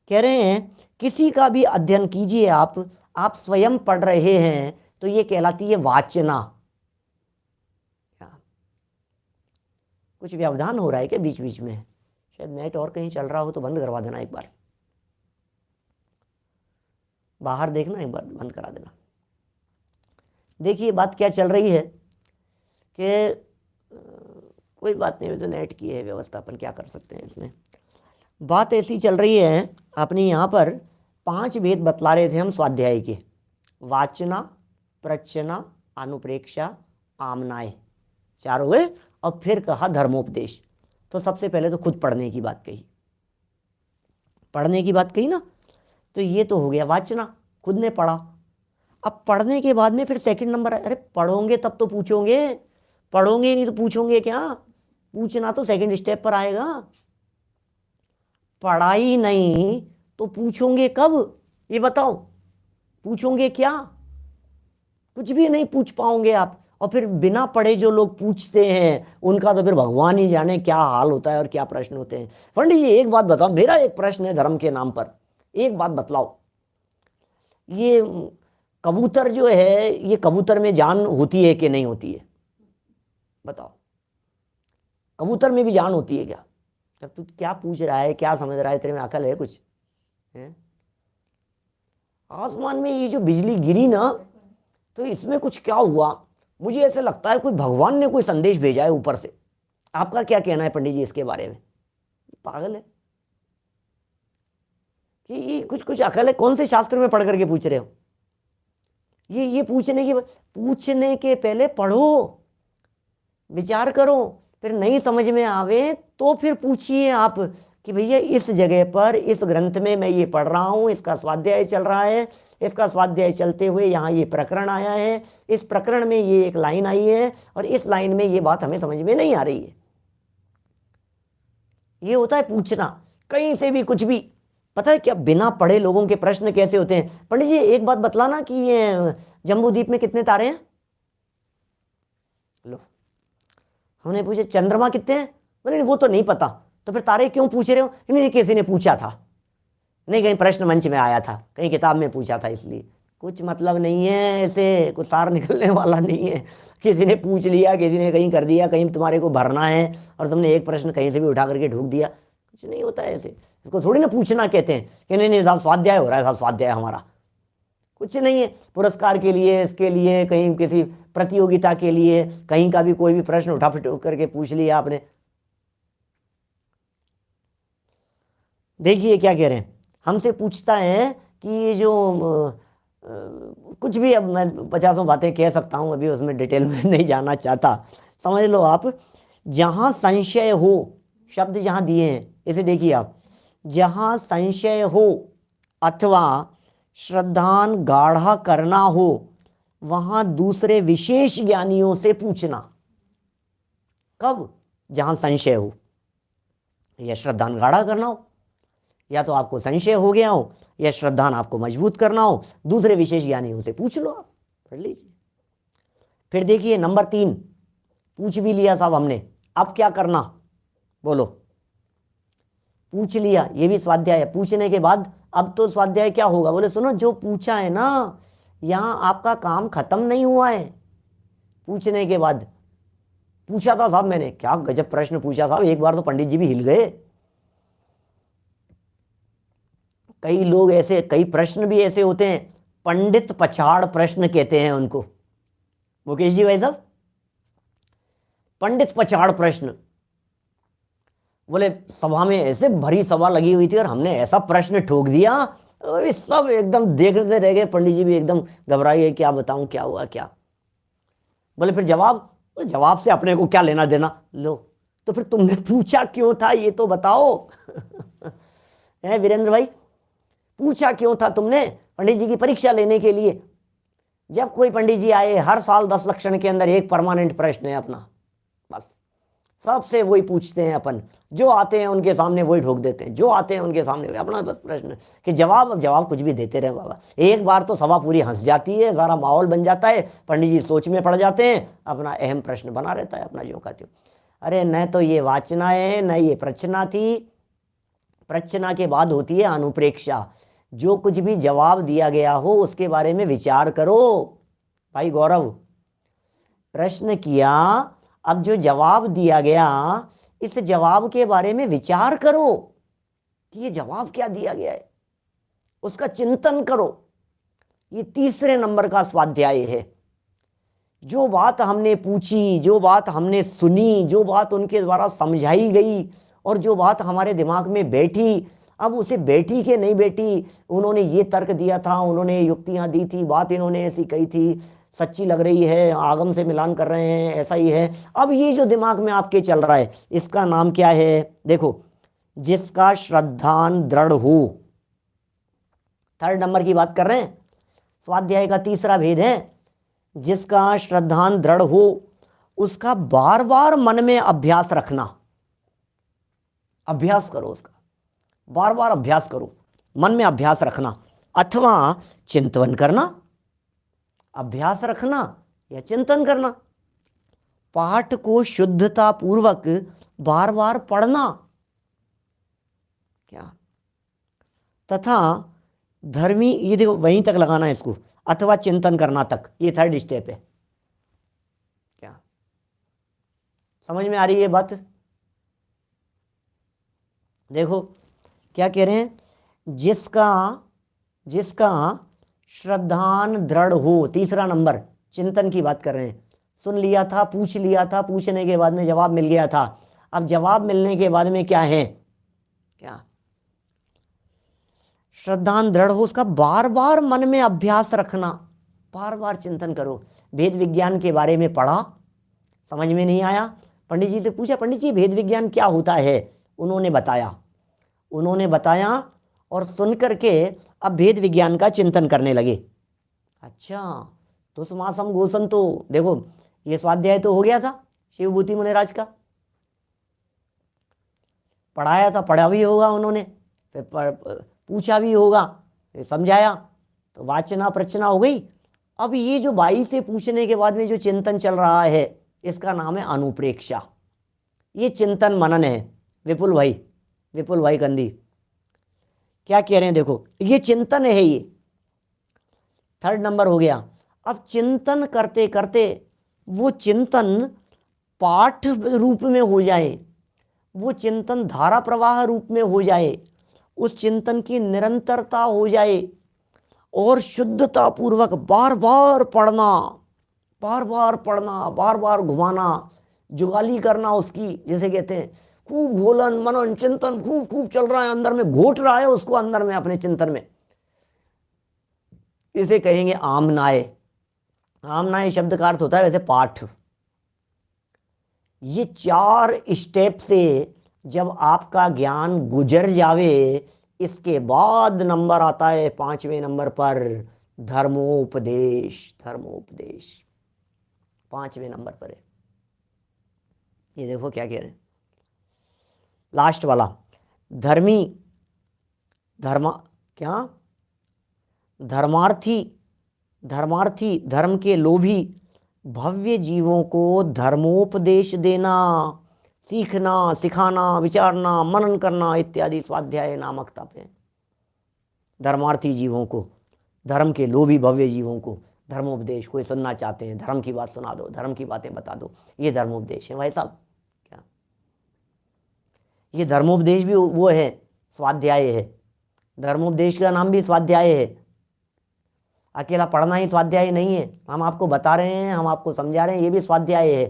कह रहे हैं किसी का भी अध्ययन कीजिए आप स्वयं पढ़ रहे हैं तो ये कहलाती है वाचना। कुछ व्यवधान हो रहा है क्या बीच बीच में? शायद नेट और कहीं चल रहा हो तो बंद करवा देना, एक बार बाहर देखना, एक बार बंद करा देना। देखिए बात क्या चल रही है कि कोई बात नहीं, तो नेट की है व्यवस्था, अपन क्या कर सकते हैं इसमें। बात ऐसी चल रही है, अपने यहाँ पर 5 भेद बतला रहे थे हम स्वाध्याय के। वाचना, प्रचना, अनुप्रेक्षा, आमनाय, 4 हुए। और फिर कहा धर्मोपदेश। तो सबसे पहले तो खुद पढ़ने की बात कही, पढ़ने की बात कही ना, तो ये तो हो गया वाचना, खुद ने पढ़ा। अब पढ़ने के बाद में फिर सेकंड नंबर है, अरे पढ़ोगे तब तो पूछोगे, पढ़ोगे नहीं तो पूछोगे क्या? पूछना तो सेकंड स्टेप पर आएगा। पढ़ाई नहीं तो पूछोगे कब, ये बताओ? पूछोगे क्या? कुछ भी नहीं पूछ पाओगे आप। और फिर बिना पढ़े जो लोग पूछते हैं उनका तो फिर भगवान ही जाने क्या हाल होता है और क्या प्रश्न होते हैं। पंडित जी एक बात बताओ, मेरा एक प्रश्न है धर्म के नाम पर, एक बात बतलाओ, ये कबूतर जो है, ये कबूतर में जान होती है कि नहीं होती है? बताओ, कबूतर में भी जान होती है क्या? जब तू क्या पूछ रहा है, क्या समझ रहा है, तेरे में अकल है कुछ है? आसमान में ये जो बिजली गिरी ना, तो इसमें कुछ क्या हुआ? मुझे ऐसा लगता है कोई भगवान ने कोई संदेश भेजा है ऊपर से। आपका क्या कहना है पंडित जी इसके बारे में? पागल है कि ये कुछ अकल है? कौन से शास्त्र में पढ़ करके पूछ रहे हो? ये पूछने के पहले पढ़ो, विचार करो, फिर नहीं समझ में आवे तो फिर पूछिए आप कि भैया इस जगह पर इस ग्रंथ में मैं ये पढ़ रहा हूँ, इसका स्वाध्याय चल रहा है, इसका स्वाध्याय चलते हुए यहाँ ये प्रकरण आया है, इस प्रकरण में ये एक लाइन आई है और इस लाइन में ये बात हमें समझ में नहीं आ रही है। ये होता है पूछना, कहीं से भी कुछ भी। पता है क्या बिना पढ़े लोगों के प्रश्न कैसे होते हैं? पंडित जी एक बात बतलाना कि ये जम्बूद्वीप में कितने तारे हैं? लो, हमने पूछे चंद्रमा कितने हैं? बोले वो तो नहीं पता। तो फिर तारे क्यों पूछ रहे हो? नहीं किसी ने पूछा था, नहीं कहीं प्रश्न मंच में आया था, कहीं किताब में पूछा था, इसलिए। कुछ मतलब नहीं है, ऐसे कुछ सार निकलने वाला नहीं है। किसी ने पूछ लिया, किसी ने कहीं कर दिया, कहीं तुम्हारे को भरना है और तुमने एक प्रश्न कहीं से भी उठा करके ढूंढ दिया, कुछ नहीं होता है ऐसे। इसको थोड़ी ना पूछना कहते हैं कि नहीं साहब स्वाध्याय हो रहा है, साहब स्वाध्याय हमारा। कुछ नहीं है। पुरस्कार के लिए, इसके लिए, कहीं किसी प्रतियोगिता के लिए, कहीं का भी कोई भी प्रश्न उठा फटो करके पूछ लिया आपने। देखिए क्या कह रहे हैं, हमसे पूछता है कि ये जो कुछ भी, अब मैं 50 बातें कह सकता हूँ, अभी उसमें डिटेल में नहीं जाना चाहता। समझ लो आप, जहाँ संशय हो, शब्द जहाँ दिए हैं इसे देखिए आप, जहाँ संशय हो अथवा श्रद्धान गाढ़ा करना हो, वहाँ दूसरे विशेष ज्ञानियों से पूछना। कब? जहाँ संशय हो या श्रद्धान गाढ़ा करना हो, या तो आपको संशय हो गया हो या श्रद्धान आपको मजबूत करना हो, दूसरे विशेष ज्ञानियों से पूछ लो, आप पढ़ लीजिए। फिर देखिए नंबर 3, पूछ भी लिया साहब हमने, अब क्या करना, बोलो। पूछ लिया, ये भी स्वाध्याय है। पूछने के बाद अब तो स्वाध्याय क्या होगा, बोले सुनो, जो पूछा है ना, यहाँ आपका काम खत्म नहीं हुआ है। पूछने के बाद, पूछा था साहब मैंने, क्या गजब प्रश्न पूछा साहब, एक बार तो पंडित जी भी हिल गए। कई लोग ऐसे, कई प्रश्न भी ऐसे होते हैं, पंडित पछाड़ प्रश्न कहते हैं उनको, मुकेश जी भाई साहब, पंडित पछाड़ प्रश्न। बोले सभा में ऐसे भरी सभा लगी हुई थी और हमने ऐसा प्रश्न ठोक दिया, सब एकदम देखते रह गए, पंडित जी भी एकदम घबराए गए, क्या बताऊं, क्या हुआ क्या। बोले फिर जवाब, जवाब से अपने को क्या लेना देना, लो तो फिर तुमने पूछा क्यों था ये तो बताओ। है वीरेंद्र भाई, पूछा क्यों था तुमने पंडित जी की परीक्षा लेने के लिए? जब कोई पंडित जी आए, हर साल 10 लक्षण के अंदर एक परमानेंट प्रश्न है अपना, बस सबसे वही पूछते हैं अपन, जो आते हैं उनके सामने वही ठोक देते हैं, जो आते हैं उनके सामने अपना बस प्रश्न कि जवाब, अब जवाब कुछ भी देते रहे बाबा। एक बार तो सभा पूरी हंस जाती है, सारा माहौल बन जाता है, पंडित जी सोच में पड़ जाते हैं, अपना अहम प्रश्न बना रहता है अपना जो का त्यों। अरे न तो ये वाचना है, न ये प्रचना थी। प्रचना के बाद होती है अनुप्रेक्षा, जो कुछ भी जवाब दिया गया हो उसके बारे में विचार करो। भाई गौरव, प्रश्न किया, अब जो जवाब दिया गया इस जवाब के बारे में विचार करो कि ये जवाब क्या दिया गया है, उसका चिंतन करो। ये 3 नंबर का स्वाध्याय है। जो बात हमने पूछी, जो बात हमने सुनी, जो बात उनके द्वारा समझाई गई और जो बात हमारे दिमाग में बैठी, अब उसे बैठी कि नहीं बैठी, उन्होंने ये तर्क दिया था, उन्होंने युक्तियां दी थी, बात इन्होंने ऐसी कही थी, सच्ची लग रही है, आगम से मिलान कर रहे हैं, ऐसा ही है। अब ये जो दिमाग में आपके चल रहा है इसका नाम क्या है? देखो, जिसका श्रद्धान दृढ़ हो। 3rd नंबर की बात कर रहे हैं, स्वाध्याय का 3रा भेद है, जिसका श्रद्धान दृढ़ हो उसका बार बार मन में अभ्यास रखना। अभ्यास करो उसका, बार बार अभ्यास करो, मन में अभ्यास रखना अथवा चिंतन करना। अभ्यास रखना या चिंतन करना। पाठ को शुद्धता पूर्वक बार बार पढ़ना, क्या, तथा धर्मी, ये देखो वहीं तक लगाना है इसको, अथवा चिंतन करना तक, ये 3rd स्टेप है। क्या समझ में आ रही है बात? देखो क्या कह रहे हैं, जिसका श्रद्धान दृढ़ हो, 3रा नंबर, चिंतन की बात कर रहे हैं। सुन लिया था, पूछ लिया था, पूछने के बाद में जवाब मिल गया था, अब जवाब मिलने के बाद में क्या है, क्या, श्रद्धान दृढ़ हो, उसका बार बार मन में अभ्यास रखना, बार बार चिंतन करो। भेद विज्ञान के बारे में पढ़ा, समझ में नहीं आया, पंडित जी से पूछा, पंडित जी भेद विज्ञान क्या होता है? उन्होंने बताया और सुन करके अब भेद विज्ञान का चिंतन करने लगे। अच्छा, तो समासम गोसम, तो देखो ये स्वाध्याय तो हो गया था शिवभूति मुनिराज का, पढ़ाया था, पढ़ा भी होगा उन्होंने, फिर पूछा भी होगा, फिर समझाया, तो वाचना प्रचना हो गई। अब ये जो 22 से पूछने के बाद में जो चिंतन चल रहा है इसका नाम है अनुप्रेक्षा। ये चिंतन मनन है। विपुल भाई कंदी क्या कह रहे हैं, देखो ये चिंतन है, ये 3rd नंबर हो गया। अब चिंतन करते करते वो चिंतन पाठ रूप में हो जाए, वो चिंतन धारा प्रवाह रूप में हो जाए, उस चिंतन की निरंतरता हो जाए और शुद्धता पूर्वक बार बार पढ़ना, बार बार पढ़ना, बार बार घुमाना, जुगाली करना उसकी, जैसे कहते हैं खूब घोलन मनन चिंतन खूब खूब चल रहा है, अंदर में घोट रहा है उसको, अंदर में अपने चिंतन में। इसे कहेंगे आमनाए। आमनाए शब्द का अर्थ होता है वैसे पाठ। ये 4 स्टेप से जब आपका ज्ञान गुजर जावे, इसके बाद नंबर आता है 5वें नंबर पर धर्मोपदेश। धर्मोपदेश 5वें नंबर पर है। ये देखो क्या कह रहे हैं लास्ट वाला, धर्मी धर्मा क्या धर्मार्थी, धर्मार्थी धर्म के लोभी भव्य जीवों को धर्मोपदेश देना, सीखना, सिखाना, विचारना, मनन करना इत्यादि स्वाध्याय नामक तप है। धर्मार्थी जीवों को, धर्म के लोभी भव्य जीवों को धर्मोपदेश, कोई सुनना चाहते हैं धर्म की बात सुना दो, धर्म की बातें बता दो, ये धर्मोपदेश है भाई साहब। क्या ये धर्मोपदेश भी वो है, स्वाध्याय है। धर्मोपदेश का नाम भी स्वाध्याय है। अकेला पढ़ना ही स्वाध्याय नहीं है, हम आपको बता रहे हैं, हम आपको समझा रहे हैं, ये भी स्वाध्याय है।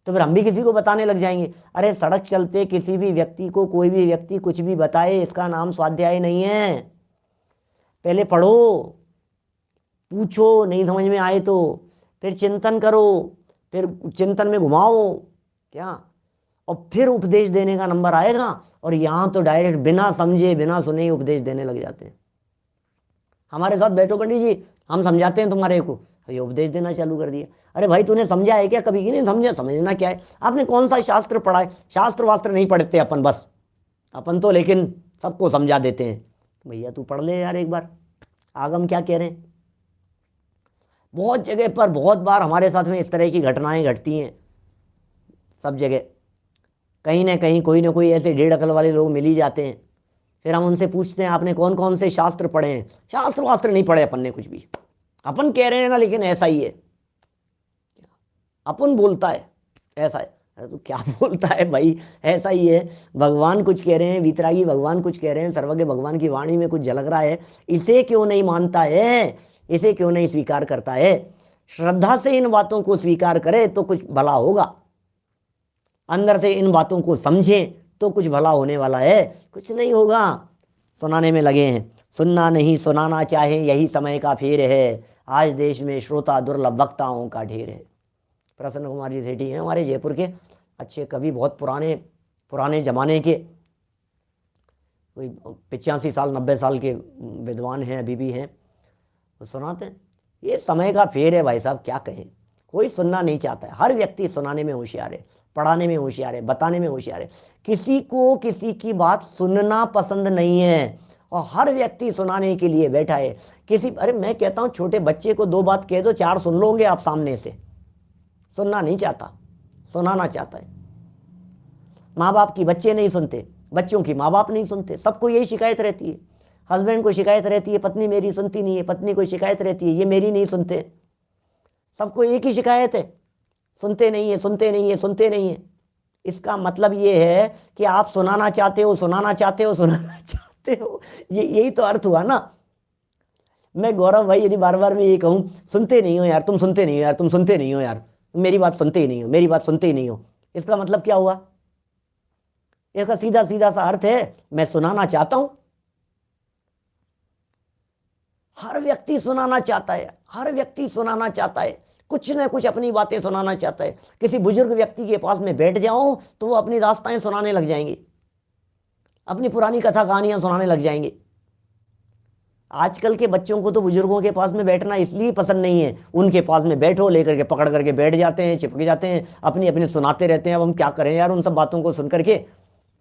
तो फिर हम भी किसी को बताने लग जाएंगे। अरे सड़क चलते किसी भी व्यक्ति को कोई भी व्यक्ति कुछ भी बताए, इसका नाम स्वाध्याय नहीं है। पहले पढ़ो, पूछो, नहीं समझ में आए तो फिर चिंतन करो, फिर चिंतन में घुमाओ क्या, और फिर उपदेश देने का नंबर आएगा। और यहाँ तो डायरेक्ट बिना समझे बिना सुने ही उपदेश देने लग जाते हैं। हमारे साथ बैठो पंडित जी, हम समझाते हैं तुम्हारे को, ये उपदेश देना चालू कर दिया। अरे भाई तूने समझा है क्या कभी? कि नहीं समझा। समझना क्या है? आपने कौन सा शास्त्र पढ़ा है? शास्त्र वास्त्र नहीं पढ़ते अपन, बस अपन तो लेकिन सबको समझा देते हैं। भैया तू पढ़ ले यार एक बार, आगम क्या कह रहे हैं। बहुत जगह पर बहुत बार हमारे साथ में इस तरह की घटनाएं घटती हैं। सब जगह कहीं ना कहीं कोई ना कोई ऐसे 1.5 अकल वाले लोग मिल ही जाते हैं। फिर हम उनसे पूछते हैं आपने कौन कौन से शास्त्र पढ़े हैं? शास्त्र वास्त्र नहीं पढ़े अपन ने कुछ भी। अपन कह रहे हैं ना, लेकिन ऐसा ही है, अपन बोलता है ऐसा है। अरे तो क्या बोलता है भाई, ऐसा ही है। भगवान कुछ कह रहे हैं, वीतरागी भगवान कुछ कह रहे हैं, सर्वज्ञ भगवान की वाणी में कुछ झलक रहा है, इसे क्यों नहीं मानता है? इसे क्यों नहीं स्वीकार करता है? श्रद्धा से इन बातों को स्वीकार करे तो कुछ भला होगा, अंदर से इन बातों को समझें तो कुछ भला होने वाला है। कुछ नहीं होगा, सुनाने में लगे हैं। सुनना नहीं सुनाना चाहे, यही समय का फेर है। आज देश में श्रोता दुर्लभ, वक्ताओं का ढेर है। प्रसन्न कुमार जी सेठी हैं हमारे जयपुर के अच्छे कवि, बहुत पुराने ज़माने के, कोई 85 साल 90 साल के विद्वान हैं, अभी भी हैं। वो सुनाते हैं, ये समय का फेर है भाई साहब, क्या कहें। कोई सुनना नहीं चाहता है। हर व्यक्ति सुनाने में होशियार है, पढ़ाने में होशियार है, बताने में होशियार है। किसी को किसी की बात सुनना पसंद नहीं है, और हर व्यक्ति सुनाने के लिए बैठा है। अरे मैं कहता हूँ छोटे बच्चे को 2 बात कह दो, 4 सुन लोगे आप सामने से। सुनना नहीं चाहता, सुनाना चाहता है। माँ बाप की बच्चे नहीं सुनते, बच्चों की माँ बाप नहीं सुनते। सबको यही शिकायत रहती है। हस्बैंड को शिकायत रहती है, पत्नी मेरी सुनती नहीं है। पत्नी को शिकायत रहती है, ये मेरी नहीं सुनते। सबको एक ही शिकायत है, सुनते नहीं है, सुनते नहीं है, सुनते नहीं है। इसका मतलब ये है कि आप सुनाना चाहते हो, सुनाना चाहते हो, सुनाना चाहते हो। यही तो अर्थ हुआ ना। मैं गौरव भाई यदि बार बार मैं ये कहूँ सुनते नहीं हो यार, तुम सुनते नहीं हो यार, तुम सुनते नहीं हो यार, मेरी बात सुनते ही नहीं हो, मेरी बात सुनते ही नहीं हो, इसका मतलब क्या हुआ? इसका सीधा सीधा सा अर्थ है मैं सुनाना चाहता हूं। हर व्यक्ति सुनाना चाहता है, हर व्यक्ति सुनाना चाहता है, कुछ न कुछ अपनी बातें सुनाना चाहता है। किसी बुजुर्ग व्यक्ति के पास में बैठ जाओ तो वो अपनी दास्तानें सुनाने लग जाएंगे, अपनी पुरानी कथा कहानियां सुनाने लग जाएंगे। आजकल के बच्चों को तो बुजुर्गों के पास में बैठना इसलिए पसंद नहीं है। उनके पास में बैठो, लेकर के पकड़ करके बैठ जाते हैं, चिपक जाते हैं, अपनी अपनी सुनाते रहते हैं। अब हम क्या करें यार, उन सब बातों को सुन करके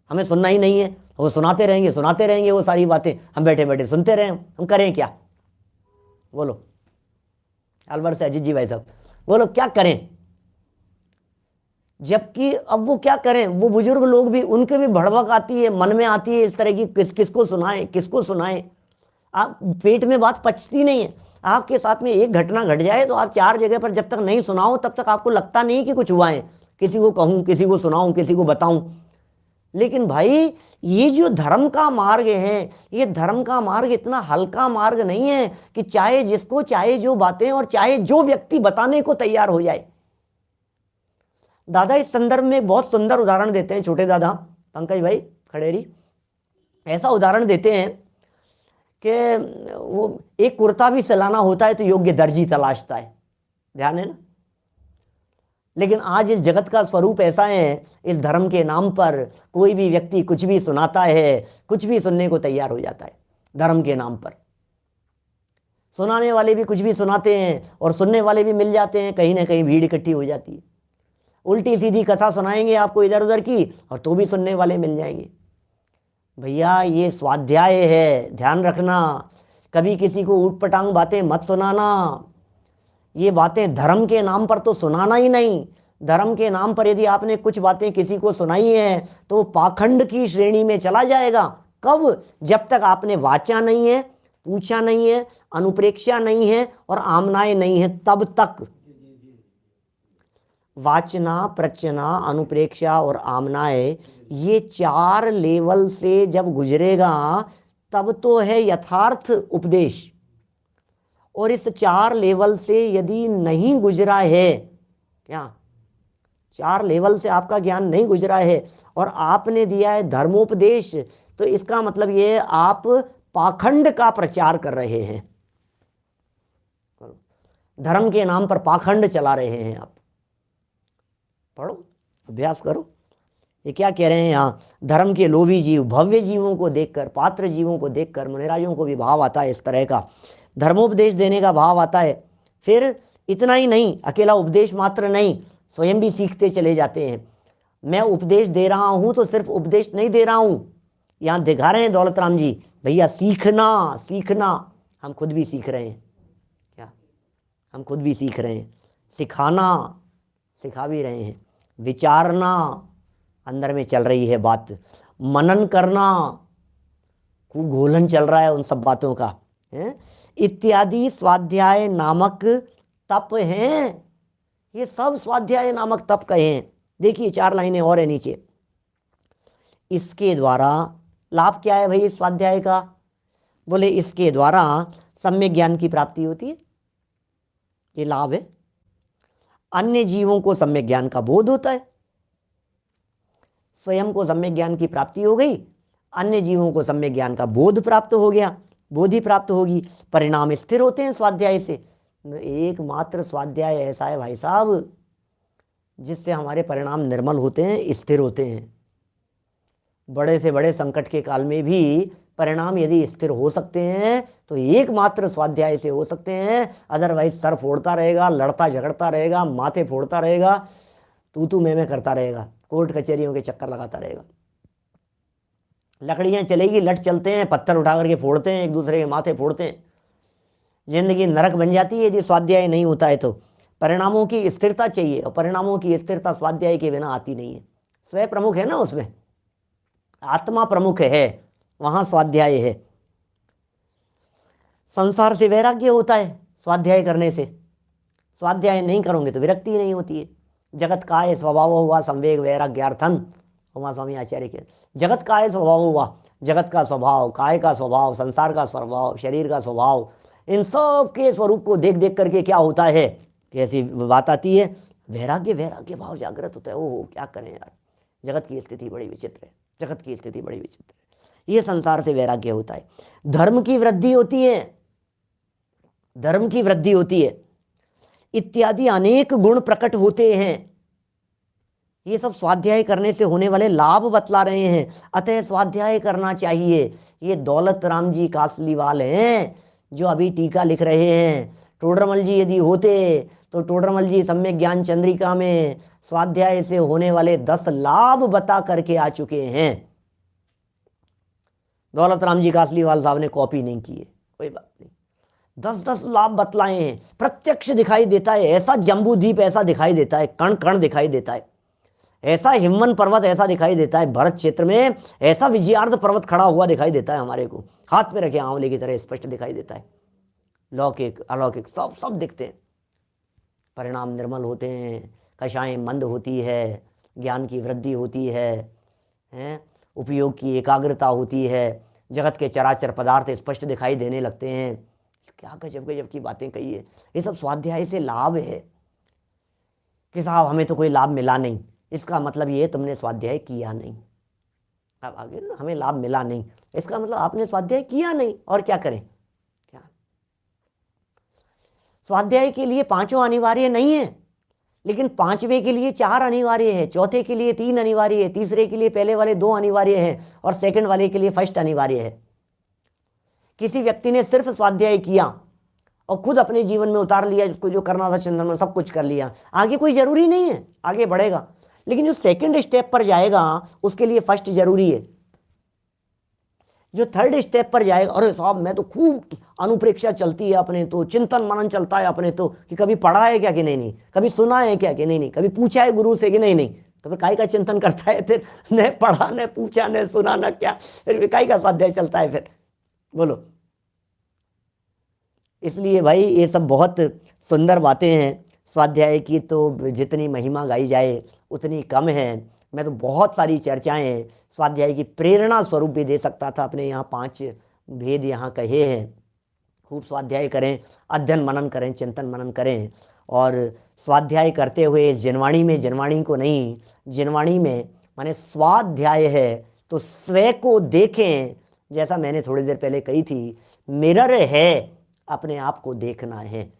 हमें सुनना ही नहीं है। वो सुनाते रहेंगे वो सारी बातें, हम बैठे बैठे सुनते रहें। हम करें क्या? बोलो अलवर से अजीत जी भाई साहब, बोलो क्या करें? जबकि अब वो क्या करें, वो बुजुर्ग लोग भी, उनके भी भड़बक आती है, मन में आती है इस तरह की, किसको सुनाएं, किसको सुनाएं। आप पेट में बात पचती नहीं है। आपके साथ में एक घटना घट जाए तो आप 4 जगह पर जब तक नहीं सुनाओ तब तक आपको लगता नहीं कि कुछ हुआ है। किसी को कहूँ, किसी को सुनाऊं, किसी को बताऊं, लेकिन भाई ये जो धर्म का मार्ग है, ये धर्म का मार्ग इतना हल्का मार्ग नहीं है कि चाहे जिसको चाहे जो बातें और चाहे जो व्यक्ति बताने को तैयार हो जाए। दादा इस संदर्भ में एक बहुत सुंदर उदाहरण देते हैं, छोटे दादा पंकज भाई खड़ेरी ऐसा उदाहरण देते हैं कि वो एक कुर्ता भी सिलाना होता है तो योग्य दर्जी तलाशता है, ध्यान है ना। लेकिन आज इस जगत का स्वरूप ऐसा है, इस धर्म के नाम पर कोई भी व्यक्ति कुछ भी सुनाता है, कुछ भी सुनने को तैयार हो जाता है। धर्म के नाम पर सुनाने वाले भी कुछ भी सुनाते हैं और सुनने वाले भी मिल जाते हैं, कहीं ना कहीं भीड़ इकट्ठी हो जाती है। उल्टी सीधी कथा सुनाएंगे आपको इधर उधर की और तो भी सुनने वाले मिल जाएंगे। भैया ये स्वाध्याय है, ध्यान रखना, कभी किसी को ऊट पटांग बातें मत सुनाना। ये बातें धर्म के नाम पर तो सुनाना ही नहीं। धर्म के नाम पर यदि आपने कुछ बातें किसी को सुनाई है तो पाखंड की श्रेणी में चला जाएगा। कब? जब तक आपने वाचा नहीं है, पूछा नहीं है, अनुप्रेक्षा नहीं है और आमनाएं नहीं है, तब तक। वाचना, प्रचना, अनुप्रेक्षा और आमनाएं, ये 4 लेवल से जब गुजरेगा तब तो है यथार्थ उपदेश। और इस 4 लेवल से यदि नहीं गुजरा है, क्या 4 लेवल से आपका ज्ञान नहीं गुजरा है और आपने दिया है धर्मोपदेश, तो इसका मतलब ये है आप पाखंड का प्रचार कर रहे हैं। धर्म के नाम पर पाखंड चला रहे हैं आप। पढ़ो, अभ्यास करो। ये क्या कह रहे हैं यहाँ? धर्म के लोभी जीव भव्य जीवों को देखकर, पात्र जीवों को देखकर मुनिराजों को भी भाव आता है, इस तरह का धर्मोपदेश देने का भाव आता है। फिर इतना ही नहीं, अकेला उपदेश मात्र नहीं, स्वयं भी सीखते चले जाते हैं। मैं उपदेश दे रहा हूँ तो सिर्फ उपदेश नहीं दे रहा हूँ, यहाँ दिखा रहे हैं दौलत राम जी, भैया सीखना सीखना। हम खुद भी सीख रहे हैं, क्या हम खुद भी सीख रहे हैं। सिखाना, सिखा भी रहे हैं। विचारना, अंदर में चल रही है बात। मनन करना, खूब घोलन चल रहा है उन सब बातों का, इत्यादि स्वाध्याय नामक तप हैं। ये सब स्वाध्याय नामक तप कहे हैं। देखिए 4 लाइनें और है नीचे। इसके द्वारा लाभ क्या है भाई इस स्वाध्याय का? बोले इसके द्वारा सम्यक ज्ञान की प्राप्ति होती है, ये लाभ है। अन्य जीवों को सम्यक ज्ञान का बोध होता है। स्वयं को सम्यक ज्ञान की प्राप्ति हो गई, अन्य जीवों को सम्यक ज्ञान का बोध प्राप्त हो गया, बोधि प्राप्त होगी, परिणाम स्थिर होते हैं स्वाध्याय से। एकमात्र स्वाध्याय ऐसा है भाई साहब जिससे हमारे परिणाम निर्मल होते हैं, स्थिर होते हैं। बड़े से बड़े संकट के काल में भी परिणाम यदि स्थिर हो सकते हैं तो एकमात्र स्वाध्याय से हो सकते हैं। अदरवाइज सर फोड़ता रहेगा, लड़ता झगड़ता रहेगा, माथे फोड़ता रहेगा, तू मैं करता रहेगा, कोर्ट कचहरियों के चक्कर लगाता रहेगा। लकड़ियां चलेगी, लट चलते हैं, पत्थर उठा करके फोड़ते हैं, एक दूसरे के माथे फोड़ते हैं। जिंदगी नरक बन जाती है यदि स्वाध्याय नहीं होता है तो। परिणामों की स्थिरता चाहिए और परिणामों की स्थिरता स्वाध्याय के बिना आती नहीं है। स्वयं प्रमुख है ना, उसमें आत्मा प्रमुख है, वहां स्वाध्याय है। संसार से वैराग्य होता है स्वाध्याय करने से। स्वाध्याय नहीं करोगे तो विरक्ति नहीं होती है। जगत काय स्वभाव हुआ संवेग वैराग्यार्थन, उमा स्वामी आचार्य के। जगत काय स्वभाव हुआ, जगत का स्वभाव, काय का स्वभाव, संसार का स्वभाव, शरीर का स्वभाव, इन सब के स्वरूप को देख देख करके क्या होता है कि ऐसी बात आती है, वैराग्य, वैराग्य भाव जागृत होता है। ओहो क्या करें यार, जगत की स्थिति बड़ी विचित्र है, जगत की स्थिति बड़ी विचित्र है। ये संसार से वैराग्य होता है। धर्म की वृद्धि होती है, धर्म की वृद्धि होती है, इत्यादि अनेक गुण प्रकट होते हैं। ये सब स्वाध्याय करने से होने वाले लाभ बतला रहे हैं। अतः स्वाध्याय करना चाहिए। ये दौलत राम जी कासलीवाल हैं जो अभी टीका लिख रहे हैं। टोडरमल जी यदि होते तो टोडरमल जी सम्यक ज्ञान चंद्रिका में स्वाध्याय से होने वाले 10 लाभ बता करके आ चुके हैं। दौलत राम जी कासलीवाल साहब ने कॉपी नहीं की है, कोई बात नहीं। 10-10 लाभ बतलाए हैं, प्रत्यक्ष दिखाई देता है। ऐसा जम्बू द्वीप ऐसा दिखाई देता है, कण कण दिखाई देता है। ऐसा हिमवन पर्वत ऐसा दिखाई देता है, भरत क्षेत्र में ऐसा विजयार्ध पर्वत खड़ा हुआ दिखाई देता है हमारे को, हाथ पे रखे आंवले की तरह स्पष्ट दिखाई देता है। लौकिक अलौकिक सब दिखते हैं। परिणाम निर्मल होते हैं, कषाएं मंद होती है, ज्ञान की वृद्धि होती है, हैं, उपयोग की एकाग्रता होती है, जगत के चराचर पदार्थ स्पष्ट दिखाई देने लगते हैं। क्या गजब गजब की बातें कही है। ये सब स्वाध्याय से लाभ है कि साहब हमें तो कोई लाभ मिला नहीं, इसका मतलब ये तुमने स्वाध्याय किया नहीं। अब आगे ना, हमें लाभ मिला नहीं, इसका मतलब आपने स्वाध्याय किया नहीं। और क्या करें? क्या स्वाध्याय के लिए पांचों अनिवार्य नहीं है, लेकिन पांचवें के लिए 4 अनिवार्य है, चौथे के लिए 3 अनिवार्य है, तीसरे के लिए पहले वाले 2 अनिवार्य हैं, और सेकंड वाले के लिए फर्स्ट अनिवार्य है। किसी व्यक्ति ने सिर्फ स्वाध्याय किया और खुद अपने जीवन में उतार लिया, जिसको जो करना था चिंतन में सब कुछ कर लिया, आगे कोई जरूरी नहीं है, आगे बढ़ेगा। लेकिन जो सेकंड स्टेप पर जाएगा उसके लिए फर्स्ट जरूरी है। जो थर्ड स्टेप पर जाएगा, अरे साहब मैं तो खूब अनुप्रेक्षा चलती है अपने, तो चिंतन मनन चलता है अपने, तो कि कभी पढ़ा है क्या कि नहीं, कभी सुना है क्या कि नहीं, कभी पूछा है गुरु से कि नहीं, तो फिर काहे का चिंतन करता है फिर? न पढ़ा न पूछा न सुना न क्या, फिर काहे का स्वाध्याय चलता है फिर? बोलो। इसलिए भाई ये सब बहुत सुंदर बातें हैं स्वाध्याय की, तो जितनी महिमा गाई जाए उतनी कम है। मैं तो बहुत सारी चर्चाएं स्वाध्याय की प्रेरणा स्वरूप भी दे सकता था। अपने यहाँ 5 भेद यहाँ कहे हैं। खूब स्वाध्याय करें, अध्ययन मनन करें, चिंतन मनन करें, और स्वाध्याय करते हुए जिनवाणी में, जिनवाणी को नहीं, जिनवाणी में माने स्वाध्याय है तो स्वयं को देखें। जैसा मैंने थोड़ी देर पहले कही थी, मिरर है, अपने आप को देखना है।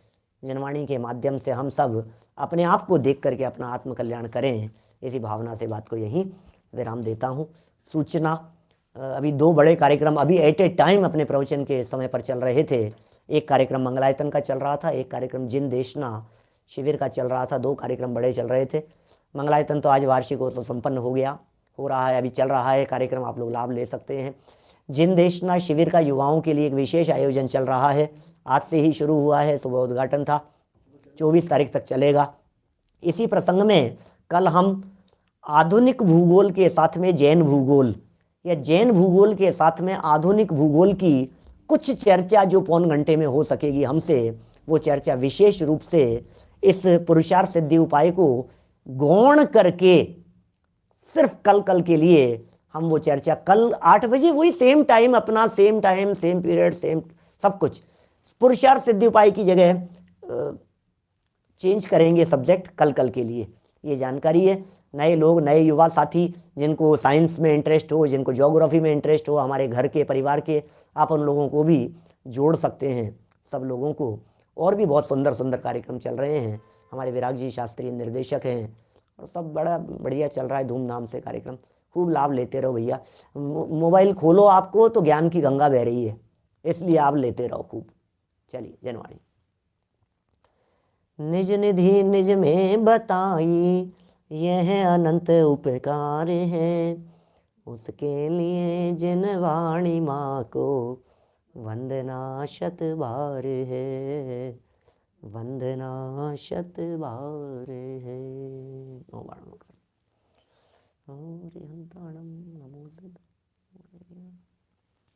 जिनवाणी के माध्यम से हम सब अपने आप को देख करके अपना आत्मकल्याण करें। इसी भावना से बात को यहीं विराम देता हूँ। सूचना, अभी 2 बड़े कार्यक्रम अभी एट ए टाइम अपने प्रवचन के समय पर चल रहे थे। एक कार्यक्रम मंगलायतन का चल रहा था, एक कार्यक्रम जिन देशना शिविर का चल रहा था। 2 कार्यक्रम बड़े चल रहे थे। मंगलायतन तो आज वार्षिकोत्सव संपन्न हो रहा है, अभी चल रहा है कार्यक्रम, आप लोग लाभ ले सकते हैं। जिन देशना शिविर का युवाओं के लिए एक विशेष आयोजन चल रहा है, आज से ही शुरू हुआ है, सुबह उद्घाटन था, 24 तारीख तक चलेगा। इसी प्रसंग में कल हम आधुनिक भूगोल के साथ में जैन भूगोल, या जैन भूगोल के साथ में आधुनिक भूगोल की कुछ चर्चा जो पौन घंटे में हो सकेगी हमसे, वो चर्चा विशेष रूप से इस पुरुषार्थ सिद्धि उपाय को गौण करके सिर्फ कल के लिए हम वो चर्चा कल 8 बजे, वही सेम टाइम, अपना same time, same period, same सब कुछ, पुरुषार्थ सिद्धि उपाय की जगह चेंज करेंगे सब्जेक्ट कल के लिए। ये जानकारी है। नए लोग, नए युवा साथी जिनको साइंस में इंटरेस्ट हो, जिनको ज्योग्राफी में इंटरेस्ट हो, हमारे घर के, परिवार के, आप उन लोगों को भी जोड़ सकते हैं, सब लोगों को। और भी बहुत सुंदर सुंदर कार्यक्रम चल रहे हैं। हमारे विराग जी शास्त्रीय निर्देशक हैं, और सब बड़ा बढ़िया चल रहा है धूमधाम से कार्यक्रम। खूब लाभ लेते रहो भैया। मोबाइल खोलो आपको तो ज्ञान की गंगा बह रही है, इसलिए आप लेते रहो खूब। चलिए, जनवाणी। निज निधि निज में बताई, यह अनंत उपकार है, उसके लिए जिनवाणी माँ को वंदना शत बार है, वंदना शत बार है। नमो